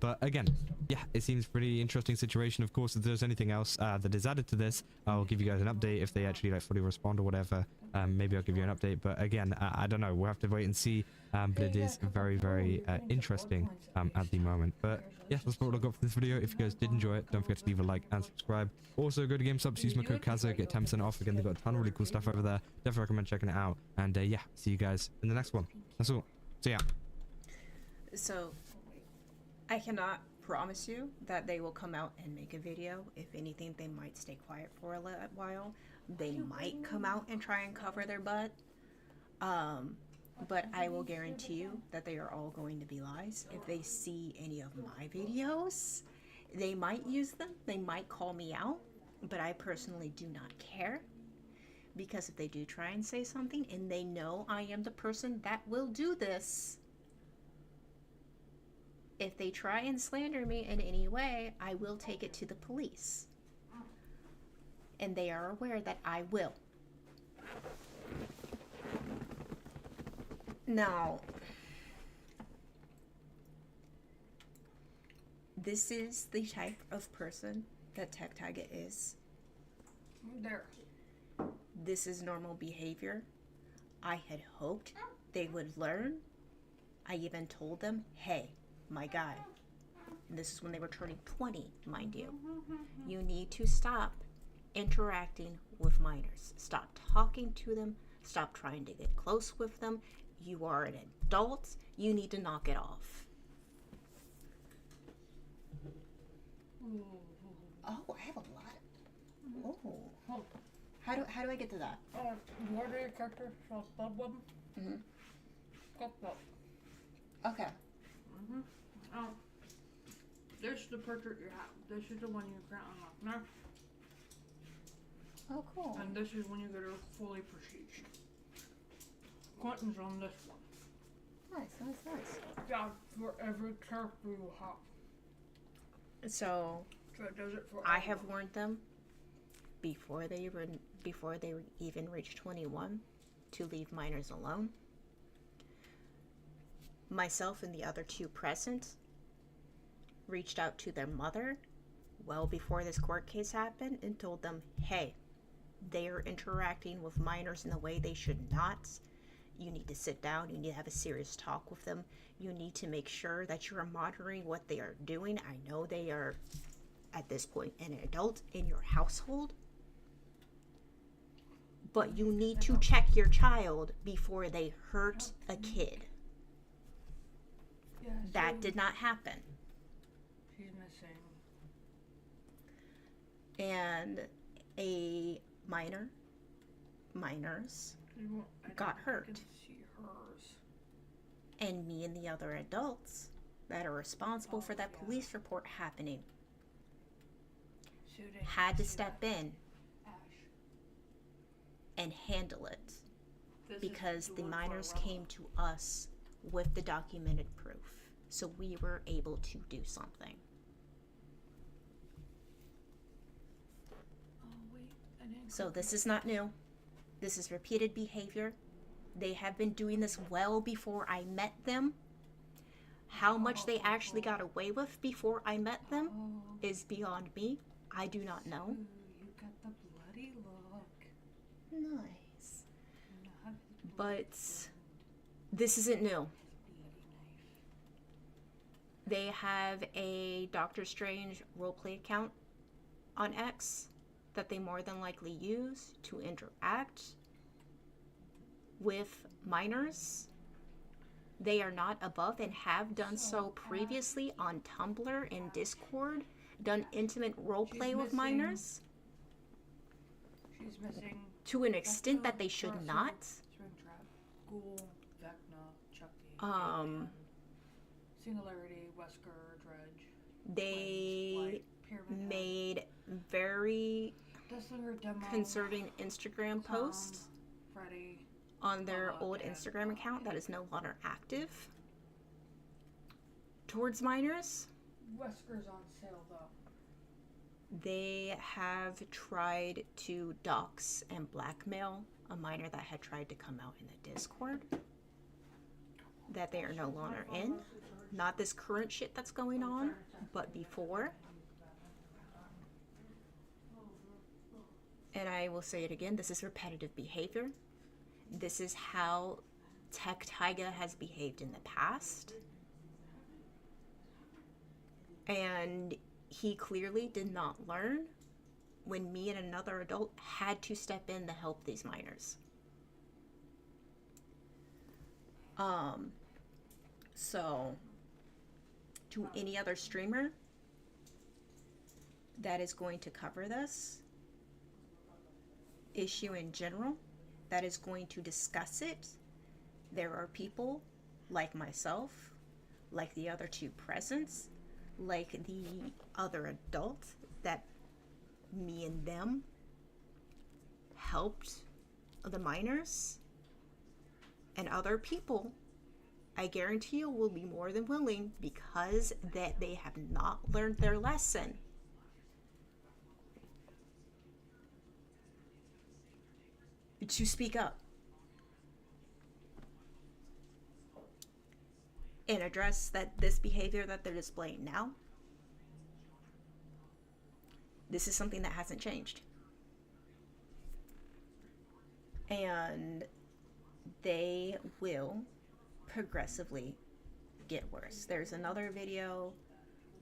But again, yeah, it seems pretty interesting situation. Of course, if there's anything else that is added to this, I'll give you guys an update if they actually like fully respond or whatever. maybe I'll give you an update. But again, I don't know. We'll have to wait and see. But it is very, very interesting at the moment. But yeah, that's what I got for this video. If you guys did enjoy it, don't forget to leave a like and subscribe. Also, go to GameStop, use my code Kazo, get 10% off. Again, they've got a ton of really cool stuff over there. Definitely recommend checking it out. And yeah, see you guys in the next one. That's all. See ya. So, I cannot promise you that they will come out and make a video. If anything, they might stay quiet for a little while. They might come out and try and cover their butt. But I will guarantee you that they are all going to be lies. If they see any of my videos, they might use them. They might call me out. But I personally do not care. Because if they do try and say something and they know I am the person that will do this, if they try and slander me in any way, I will take it to the police. And they are aware that I will. Now, this is the type of person that Techtaigaa is. There. This is normal behavior. I had hoped they would learn. I even told them, hey, my guy, and this is when they were turning 20, mind you, you need to stop interacting with minors. Stop talking to them. Stop trying to get close with them. You are an adult. You need to knock it off. Oh, I have a lot. Oh. How do I get to that? What are your character? So, blood one? Mm-hmm. Got that. Okay. Mm-hmm. Oh. This is the portrait you have. This is the one you can't unlock now. Oh, cool. And this is when you get her fully prestige. Quentin's on this one. Nice. Yeah, for every character you have. So it does it for I all have of them. warned them before they even reach 21 to leave minors alone. Myself and the other two present reached out to their mother well before this court case happened and told them, hey, they are interacting with minors in a way they should not. You need to sit down. You need to have a serious talk with them. You need to make sure that you are monitoring what they are doing. I know they are, at this point, an adult in your household. But you need to check your child before they hurt a kid. Yeah, That did not happen. She's missing. And a minors got hurt. I can see hers. And me and the other adults that are responsible for that police report happening had to step in and handle it because the minors came to us with the documented proof. So we were able to do something. So this is not new. This is repeated behavior. They have been doing this well before I met them. How much they actually got away with before I met them is beyond me. I do not know. Ooh, you got the bloody look. Nice. But this isn't new. They have a Doctor Strange roleplay account on X that they more than likely use to interact with minors. They are not above and have done so previously on Tumblr and Discord, done intimate roleplay with minors She's missing to an extent that they should not. Springtrap, Ghoul, Vecna, Chucky, Singularity, Wesker, Dredge. They Pyramid made very Deathslinger demo. concerning Instagram posts Freddy. on their old Instagram account that is no longer active towards minors. Wesker's on sale though. They have tried to dox and blackmail a minor that had tried to come out in the Discord that they are no longer in. Not this current shit that's going on, but before. And I will say it again, this is repetitive behavior. This is how Techtaigaa has behaved in the past. And he clearly did not learn when me and another adult had to step in to help these minors. So, to any other streamer that is going to cover this issue in general, that is going to discuss it, there are people like myself, like the other two presents, like the other adult that me and them helped the minors, and other people, I guarantee you, will be more than willing, because that they have not learned their lesson, to speak up and address that this behavior that they're displaying now, this is something that hasn't changed. And they will progressively get worse. There's another video,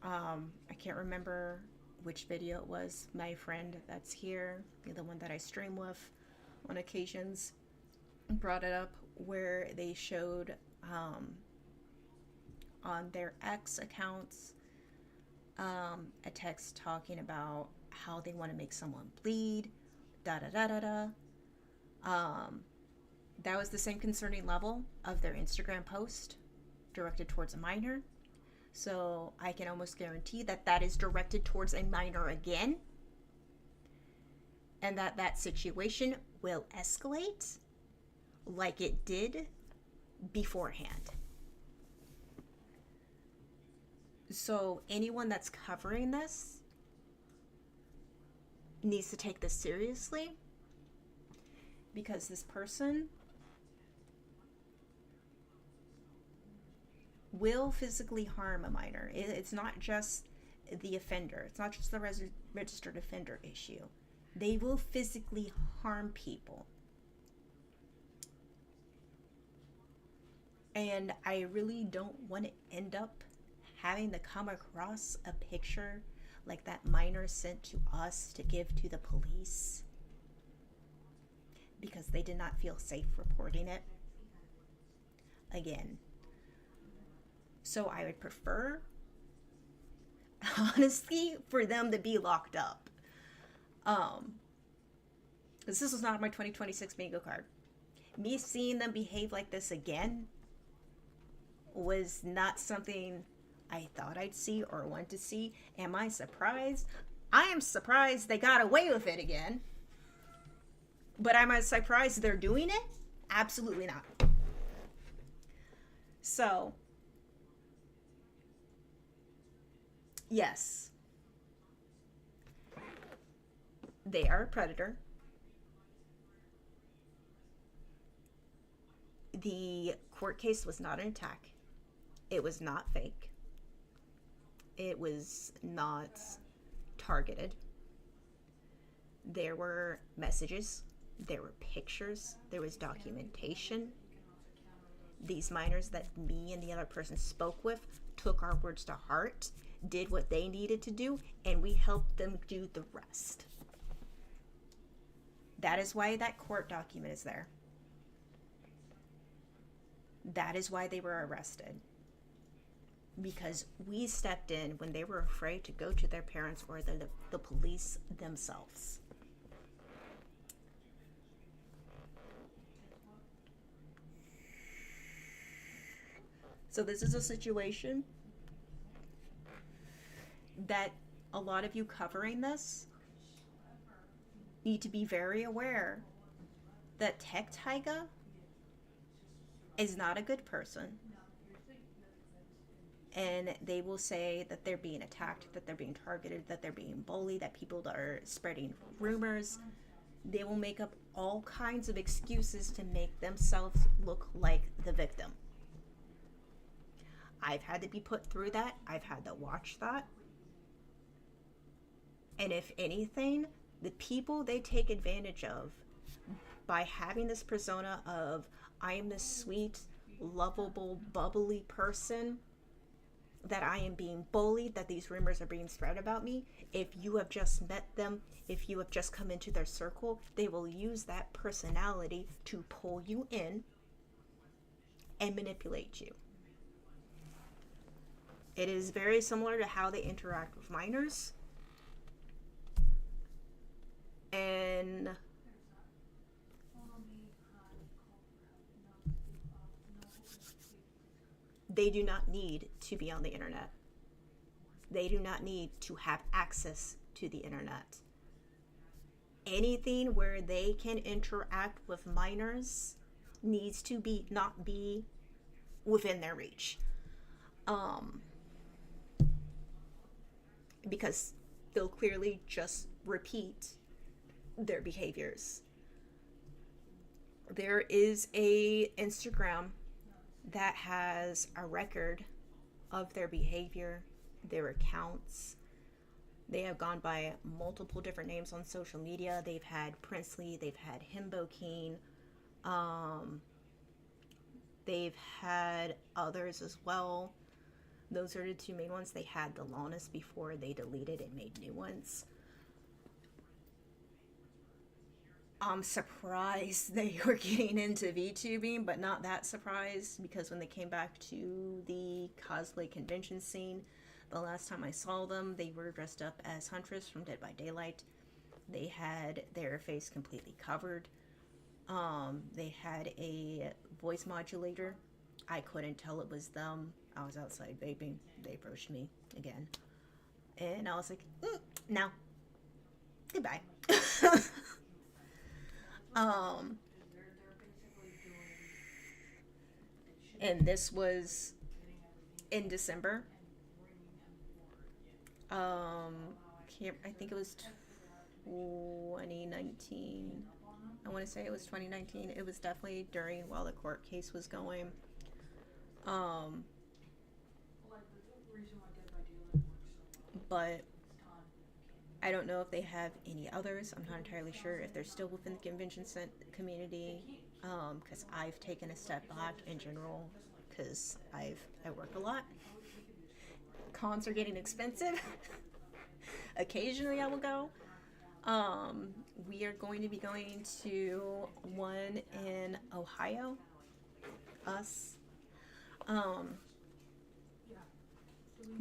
I can't remember which video it was. My friend that's here, the one that I stream with on occasions, brought it up, where they showed on their X accounts a text talking about how they want to make someone bleed, da da da da da. That was the same concerning level of their Instagram post directed towards a minor. So I can almost guarantee that that is directed towards a minor again, and that that situation will escalate like it did beforehand. So anyone that's covering this needs to take this seriously, because this person will physically harm a minor. It's not just the offender. It's not just the registered offender issue. They will physically harm people. And I really don't want to end up having to come across a picture like that minor sent to us to give to the police because they did not feel safe reporting it again. So I would prefer, honestly, for them to be locked up. This was not my 2026 bingo card. Me seeing them behave like this again was not something I thought I'd see or want to see. Am I surprised? I am surprised they got away with it again. But am I surprised they're doing it? Absolutely not. So, yes, they are a predator. The court case was not an attack. It was not fake. It was not targeted. There were messages. There were pictures. There was documentation. These minors that me and the other person spoke with took our words to heart, did what they needed to do, and we helped them do the rest. That is why that court document is there. That is why they were arrested. Because we stepped in when they were afraid to go to their parents or the police themselves. So this is a situation that a lot of you covering this need to be very aware that Techtaigaa is not a good person. And they will say that they're being attacked, that they're being targeted, that they're being bullied, that people are spreading rumors. They will make up all kinds of excuses to make themselves look like the victim. I've had to be put through that. I've had to watch that. And if anything, the people they take advantage of by having this persona of I am this sweet, lovable, bubbly person, that I am being bullied, that these rumors are being spread about me. If you have just met them, if you have just come into their circle, they will use that personality to pull you in and manipulate you. It is very similar to how they interact with minors. And they do not need to be on the internet. They do not need to have access to the internet. Anything where they can interact with minors needs to not be within their reach. Because they'll clearly just repeat their behaviors. There is a Instagram that has a record of their behavior, their accounts. They have gone by multiple different names on social media. They've had Princely, they've had Himbo King, they've had others as well. Those are the two main ones. They had the longest before they deleted and made new ones. I'm surprised they were getting into VTubing, but not that surprised, because when they came back to the cosplay convention scene, the last time I saw them, they were dressed up as Huntress from Dead by Daylight. They had their face completely covered. They had a voice modulator. I couldn't tell it was them. I was outside vaping. They approached me again. And I was like, no. Goodbye. And this was in December. I think it was 2019. I want to say it was 2019. It was definitely while the court case was going. But I don't know if they have any others. I'm not entirely sure if they're still within the convention community, because I've taken a step back in general, because I work a lot. Cons are getting expensive. Occasionally I will go. We are going to be going to one in Ohio.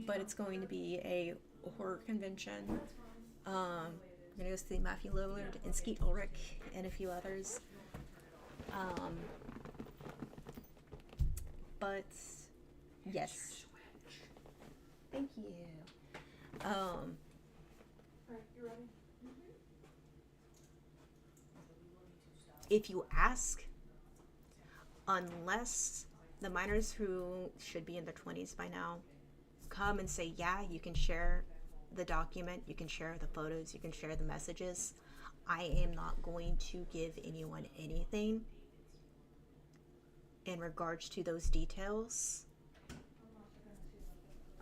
But it's going to be a horror convention. We're gonna go see Matthew Lillard and Skeet Ulrich and a few others. But yes, thank you. You ready? If you ask, unless the minors who should be in their 20s by now come and say, yeah, you can share the document, you can share the photos, you can share the messages, I am not going to give anyone anything in regards to those details.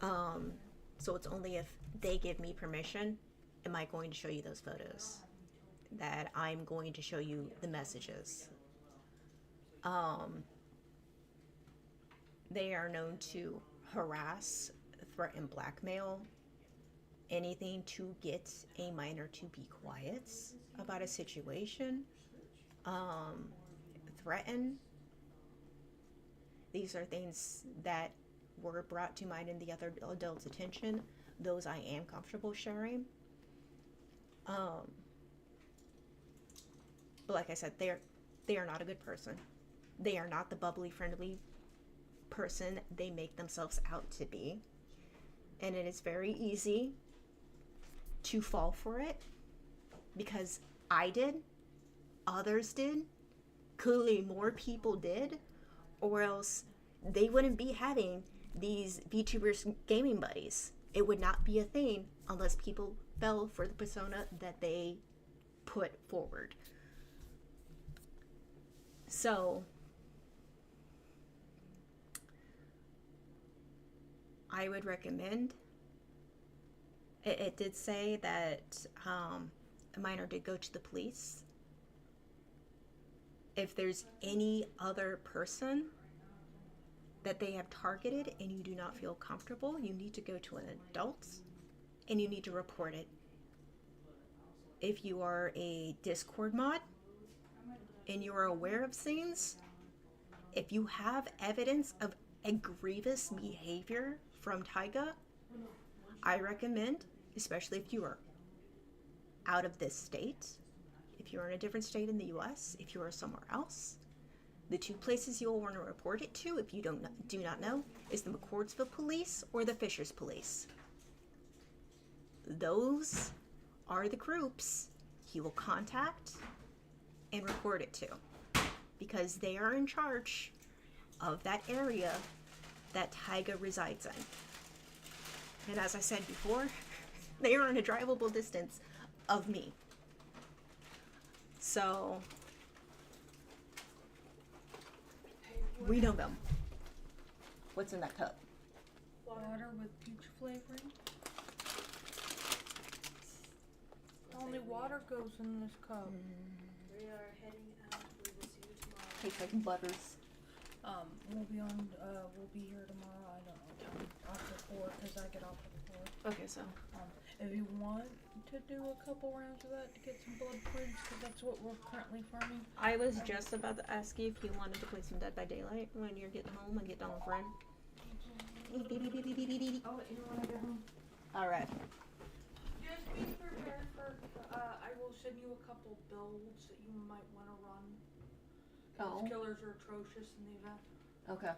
So it's only if they give me permission am I going to show you those photos, that I'm going to show you the messages. They are known to harass, threaten, blackmail, anything to get a minor to be quiet about a situation, threaten. These are things that were brought to mind in the other adults' attention. Those I am comfortable sharing. But like I said, they are not a good person. They are not the bubbly, friendly person they make themselves out to be. And it is very easy to fall for it, because I did, others did, clearly more people did, or else they wouldn't be having these VTubers gaming buddies. It would not be a thing unless people fell for the persona that they put forward. So I would recommend, it did say that a minor did go to the police If there's any other person that they have targeted and you do not feel comfortable, you need to go to an adult and you need to report it. If you are a Discord mod and you are aware of things, if you have evidence of egregious behavior from Taiga, I recommend, especially if you are out of this state, if you're in a different state in the US, if you are somewhere else, the two places you'll want to report it to, if you do not know, is the McCordsville Police or the Fishers Police. Those are the groups he will contact and report it to, because they are in charge of that area that Taiga resides in. And as I said before, they are in a drivable distance of me. So, we know them. What's in that cup? Water with peach flavoring. Only water goes in this cup. We are heading out. We will see you tomorrow. Tastes like butters. We'll be here tomorrow. I don't know time. After 4, because I get off at 4. Okay, so. If you want to do a couple rounds of that to get some blood prints, because that's what we're currently farming. I was just about to ask you if you wanted to play some Dead by Daylight when you're getting home and get done with Ren. I'll let you know when I get home. Alright. Just be prepared for, I will send you a couple builds that you might want to run. Oh. These killers are atrocious in the event. Okay.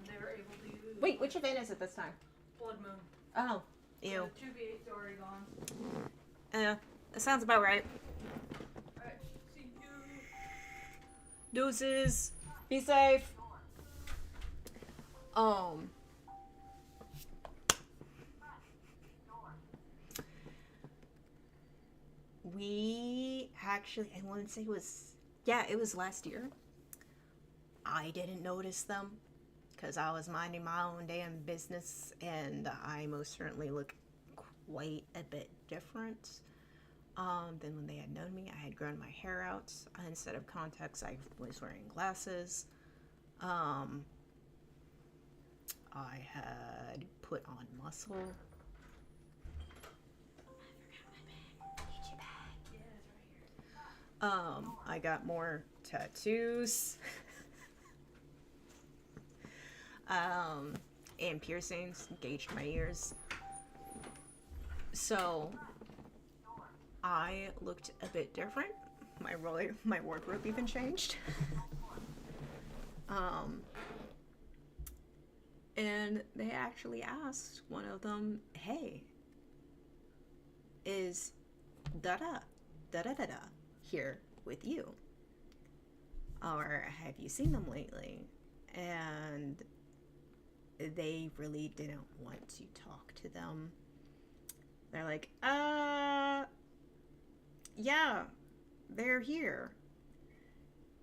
They're able to use... Wait, which event is it this time? Blood Moon. Oh, ew. The 2v8's already gone. That sounds about right. Alright, see you. Deuces. Be safe. We actually, I want to say it was last year. I didn't notice them because I was minding my own damn business, and I most certainly look quite a bit different than when they had known me. I had grown my hair out. Instead of contacts, I was wearing glasses. I had put on muscle. I got more tattoos. And piercings, gauged my ears. So I looked a bit different. My wardrobe even changed. And they actually asked one of them, "Hey, is da here with you? Or have you seen them lately?" And they really didn't want to talk to them. They're like, yeah, they're here.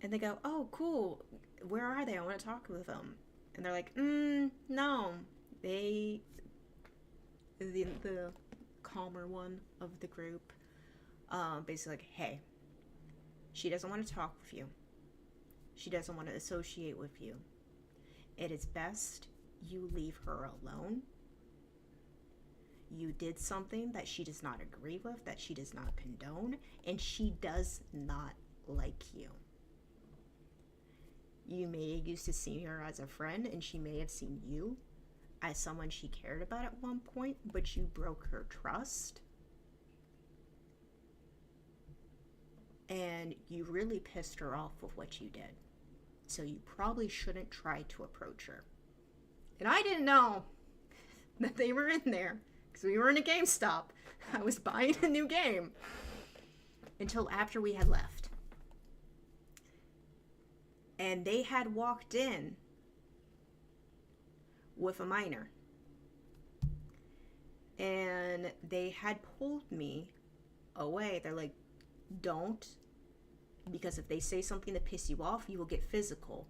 And they go, "Oh, cool. Where are they? I want to talk with them." And they're like, no. The calmer one of the group, basically like, "Hey, she doesn't want to talk with you. She doesn't want to associate with you. It is best you leave her alone. You did something that she does not agree with, that she does not condone, and she does not like you. You may have used to see her as a friend, and she may have seen you as someone she cared about at one point, but you broke her trust. And you really pissed her off with what you did. So you probably shouldn't try to approach her." And I didn't know that they were in there because we were in a GameStop. I was buying a new game until after we had left. And they had walked in with a minor. And they had pulled me away. They're like, "Don't. Because if they say something to piss you off, you will get physical."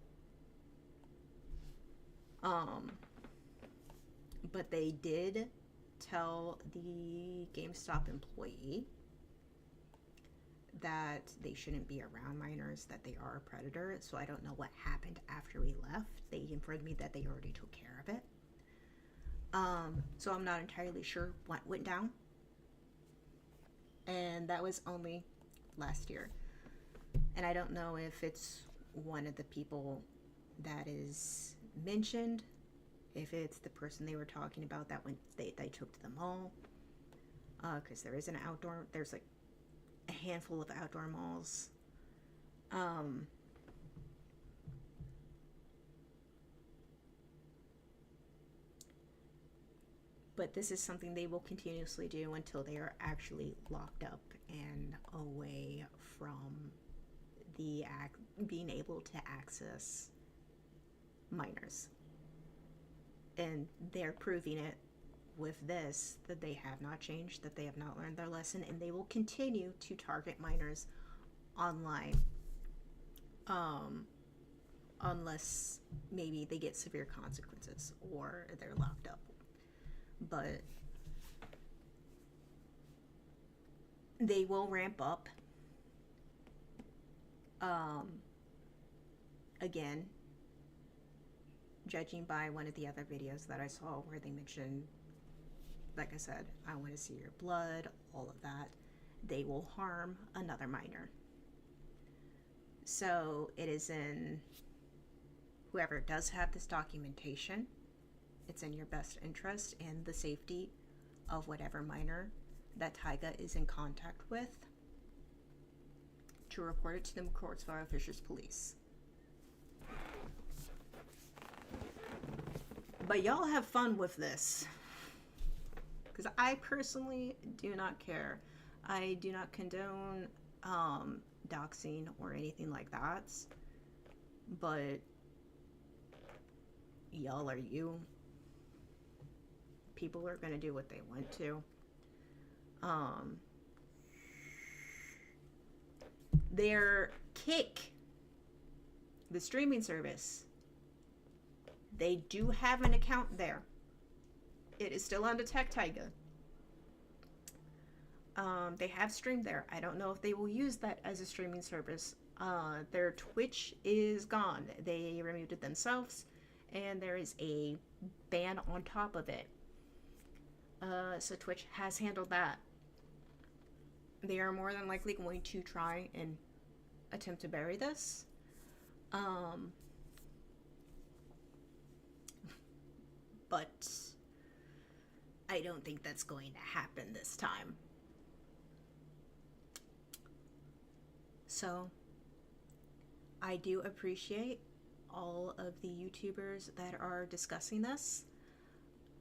But they did tell the GameStop employee that they shouldn't be around minors, that they are a predator. So I don't know what happened after we left. They informed me that they already took care of it. So I'm not entirely sure what went down. And that was only last year. And I don't know if it's one of the people that is mentioned, if it's the person they were talking about that when they took to the mall. Because there is an outdoor, there's like a handful of outdoor malls. But this is something they will continuously do until they are actually locked up and away from the being able to access minors. And they're proving it with this, that they have not changed, that they have not learned their lesson, and they will continue to target minors online, unless maybe they get severe consequences or they're locked up. But they will ramp up. Again, judging by one of the other videos that I saw where they mentioned, like I said, I want to see your blood, all of that, they will harm another minor. So it is in whoever does have this documentation, it's in your best interest and the safety of whatever minor that Taiga is in contact with to report it to the McCourtsville Fishers Police. But y'all have fun with this, because I personally do not care. I do not condone doxing or anything like that, but y'all are you. People are going to do what they want to. Their Kick, the streaming service, they do have an account there. It is still on the Techtaigaa. They have streamed there. I don't know if they will use that as a streaming service. Their Twitch is gone. They removed it themselves, and there is a ban on top of it. So Twitch has handled that. They are more than likely going to try and attempt to bury this. But I don't think that's going to happen this time. So I do appreciate all of the YouTubers that are discussing this,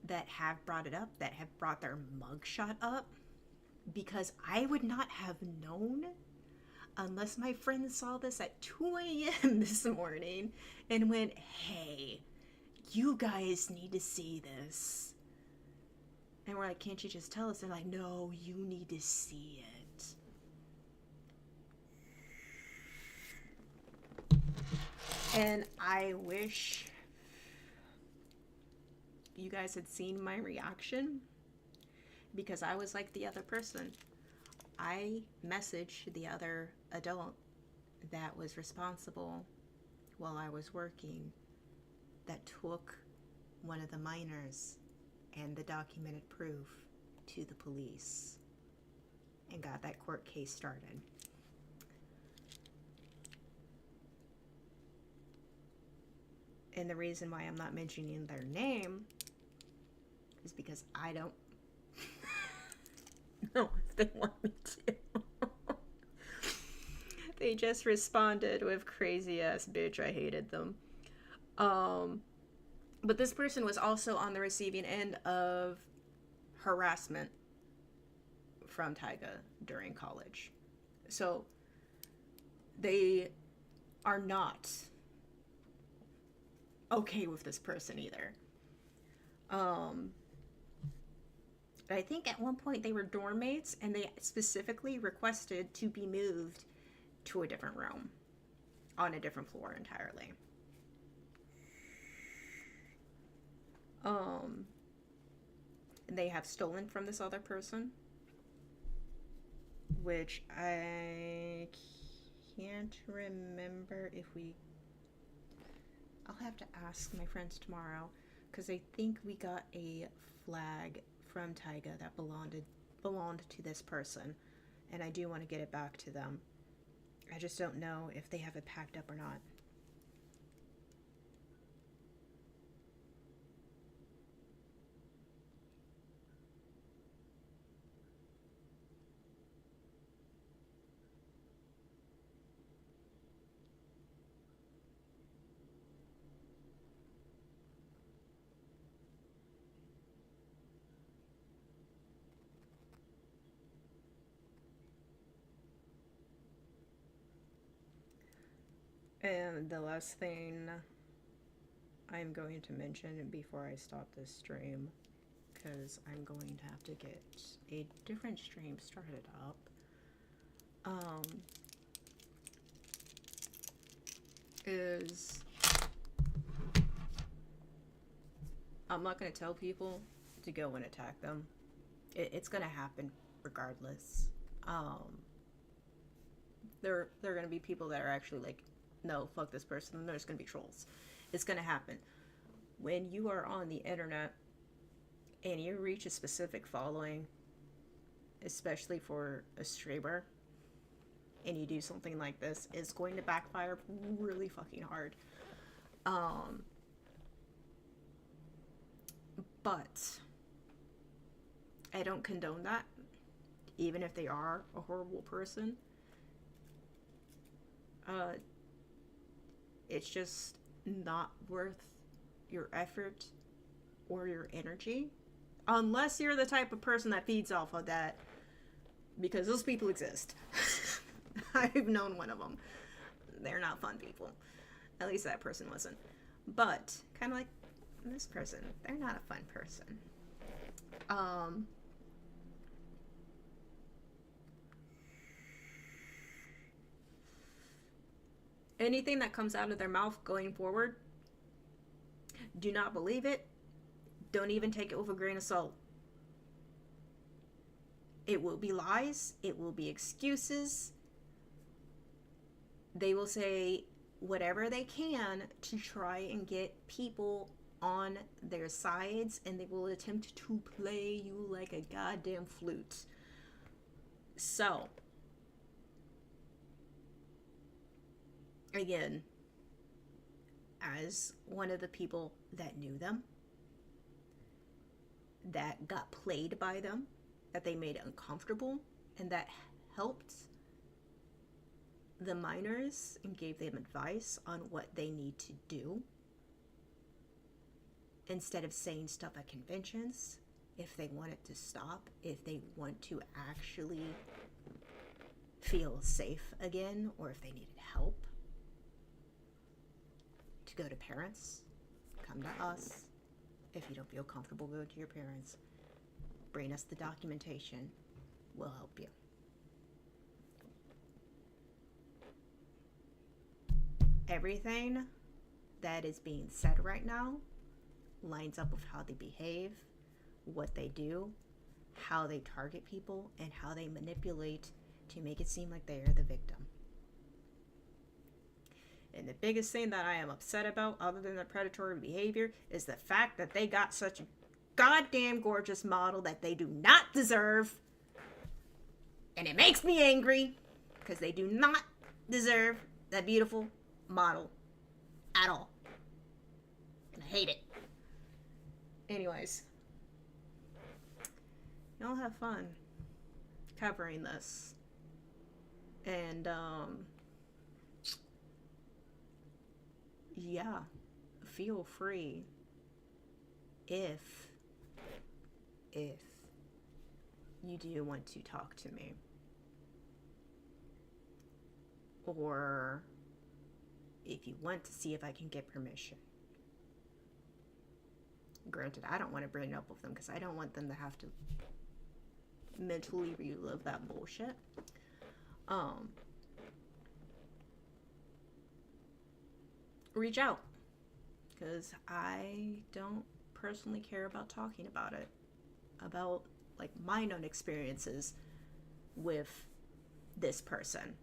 that have brought it up, that have brought their mugshot up, because I would not have known unless my friend saw this at 2 a.m. this morning and went, hey, you guys need to see this. And we're like, can't you just tell us? They're like, no, you need to see it. And I wish you guys had seen my reaction, because I was like the other person. I messaged the other adult that was responsible while I was working, that took one of the minors and the documented proof to the police and got that court case started. And the reason why I'm not mentioning their name is because I don't know if they want me to. They just responded with crazy ass bitch, I hated them. But this person was also on the receiving end of harassment from Taiga during college. So they are not okay with this person either. I think at one point they were dorm mates, and they specifically requested to be moved to a different room on a different floor entirely. They have stolen from this other person. which I can't remember if we... I'll have to ask my friends tomorrow, because I think we got a flag from Taiga that belonged to this person, and I do want to get it back to them. I just don't know if they have it packed up or not. And the last thing I'm going to mention before I stop this stream, because I'm going to have to get a different stream started up, is I'm not going to tell people to go and attack them. It's going to happen regardless. There are going to be people that are actually like, no, fuck this person, and there's going to be trolls. It's going to happen. When you are on the internet and you reach a specific following, especially for a streamer, and you do something like this, it's going to backfire really fucking hard. But I don't condone that, even if they are a horrible person. It's just not worth your effort or your energy, unless you're the type of person that feeds off of that, because those people exist. I've known one of them. They're not fun people. At least that person wasn't. But kind of like this person, they're not a fun person. Anything that comes out of their mouth going forward, do not believe it. Don't even take it with a grain of salt. It will be lies. It will be excuses. They will say whatever they can to try and get people on their sides, and they will attempt to play you like a goddamn flute. So, again, as one of the people that knew them, that got played by them, that they made uncomfortable, and that helped the minors and gave them advice on what they need to do, instead of saying stuff at conventions, if they want it to stop, if they want to actually feel safe again, or if they needed help, to go to parents, come to us. If you don't feel comfortable, go to your parents. Bring us the documentation. We'll help you. Everything that is being said right now lines up with how they behave, what they do, how they target people, and how they manipulate to make it seem like they are the victim. And the biggest thing that I am upset about, other than the predatory behavior, is the fact that they got such a goddamn gorgeous model that they do not deserve. And it makes me angry, because they do not deserve that beautiful model at all. And I hate it. Anyways, y'all have fun covering this. And, yeah, feel free if you do want to talk to me, or if you want to see if I can get permission. Granted, I don't want to bring it up with them because I don't want them to have to mentally relive that bullshit. Reach out, because I don't personally care about talking about it, about like my own experiences with this person.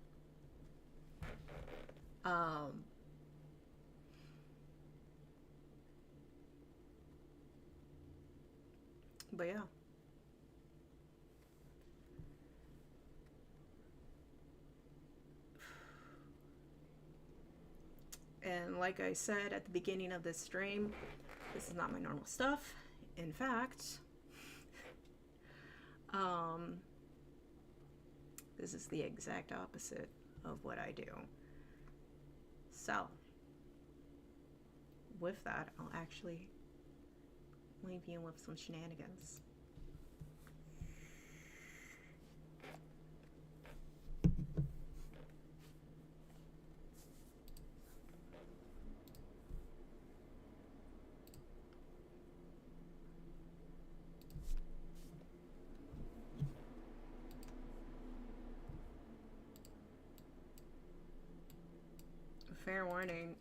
But yeah. And like I said at the beginning of this stream, this is not my normal stuff. In fact, this is the exact opposite of what I do. So, with that, I'll actually leave you with some shenanigans. Fair warning,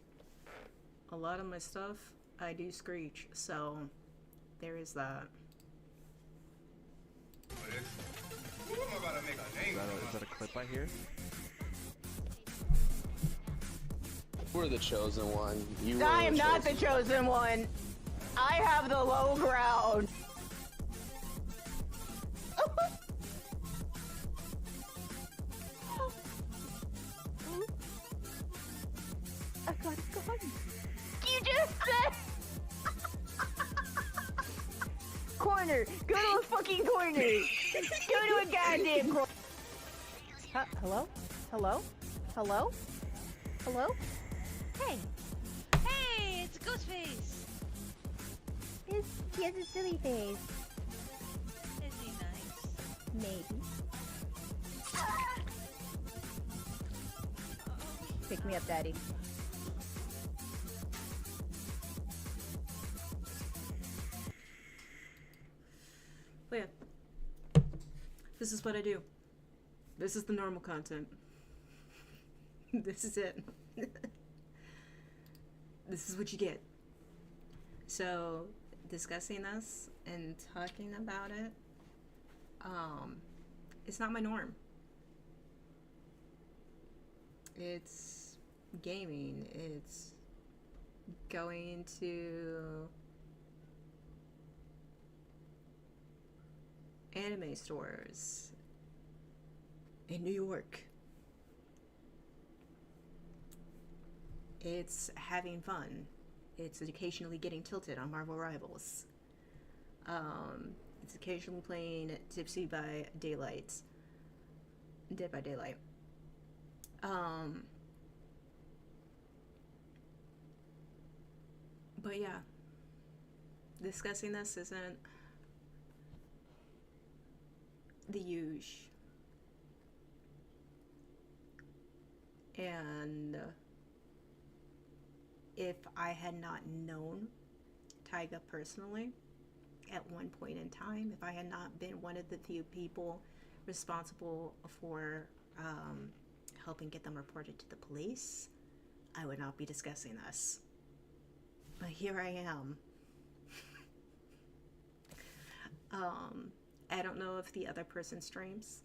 a lot of my stuff I do screech, so there is that. Is that a clip I hear? We're the chosen one. You I were am not the chosen one. I have the low ground. I got a gun. You just said. Corner. Go to a fucking corner. Go to a goddamn corner. Hello? Hello? Hello? Hello? Hey. Hey, it's Ghostface. He has a silly face. Is he nice? Maybe. Pick me up, Daddy. But yeah, this is what I do. This is the normal content. This is it. This is what you get. So, discussing this and talking about it, it's not my norm. It's gaming. It's going to anime stores in New York. It's having fun. It's occasionally getting tilted on Marvel Rivals. It's occasionally playing Dead by Daylight. But yeah, discussing this isn't the usual. And if I had not known Taiga personally at one point in time, if I had not been one of the few people responsible for helping get them reported to the police, I would not be discussing this. But here I am. I don't know if the other person streams.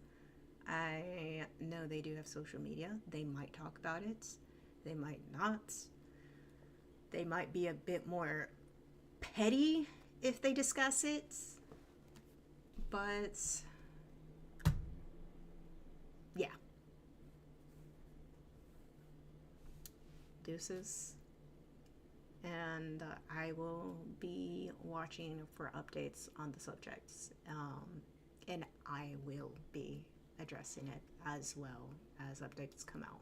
I know they do have social media. They might talk about it. They might not. They might be a bit more petty if they discuss it. But yeah. Deuces. And I will be watching for updates on the subjects. And I will be addressing it as well as updates come out.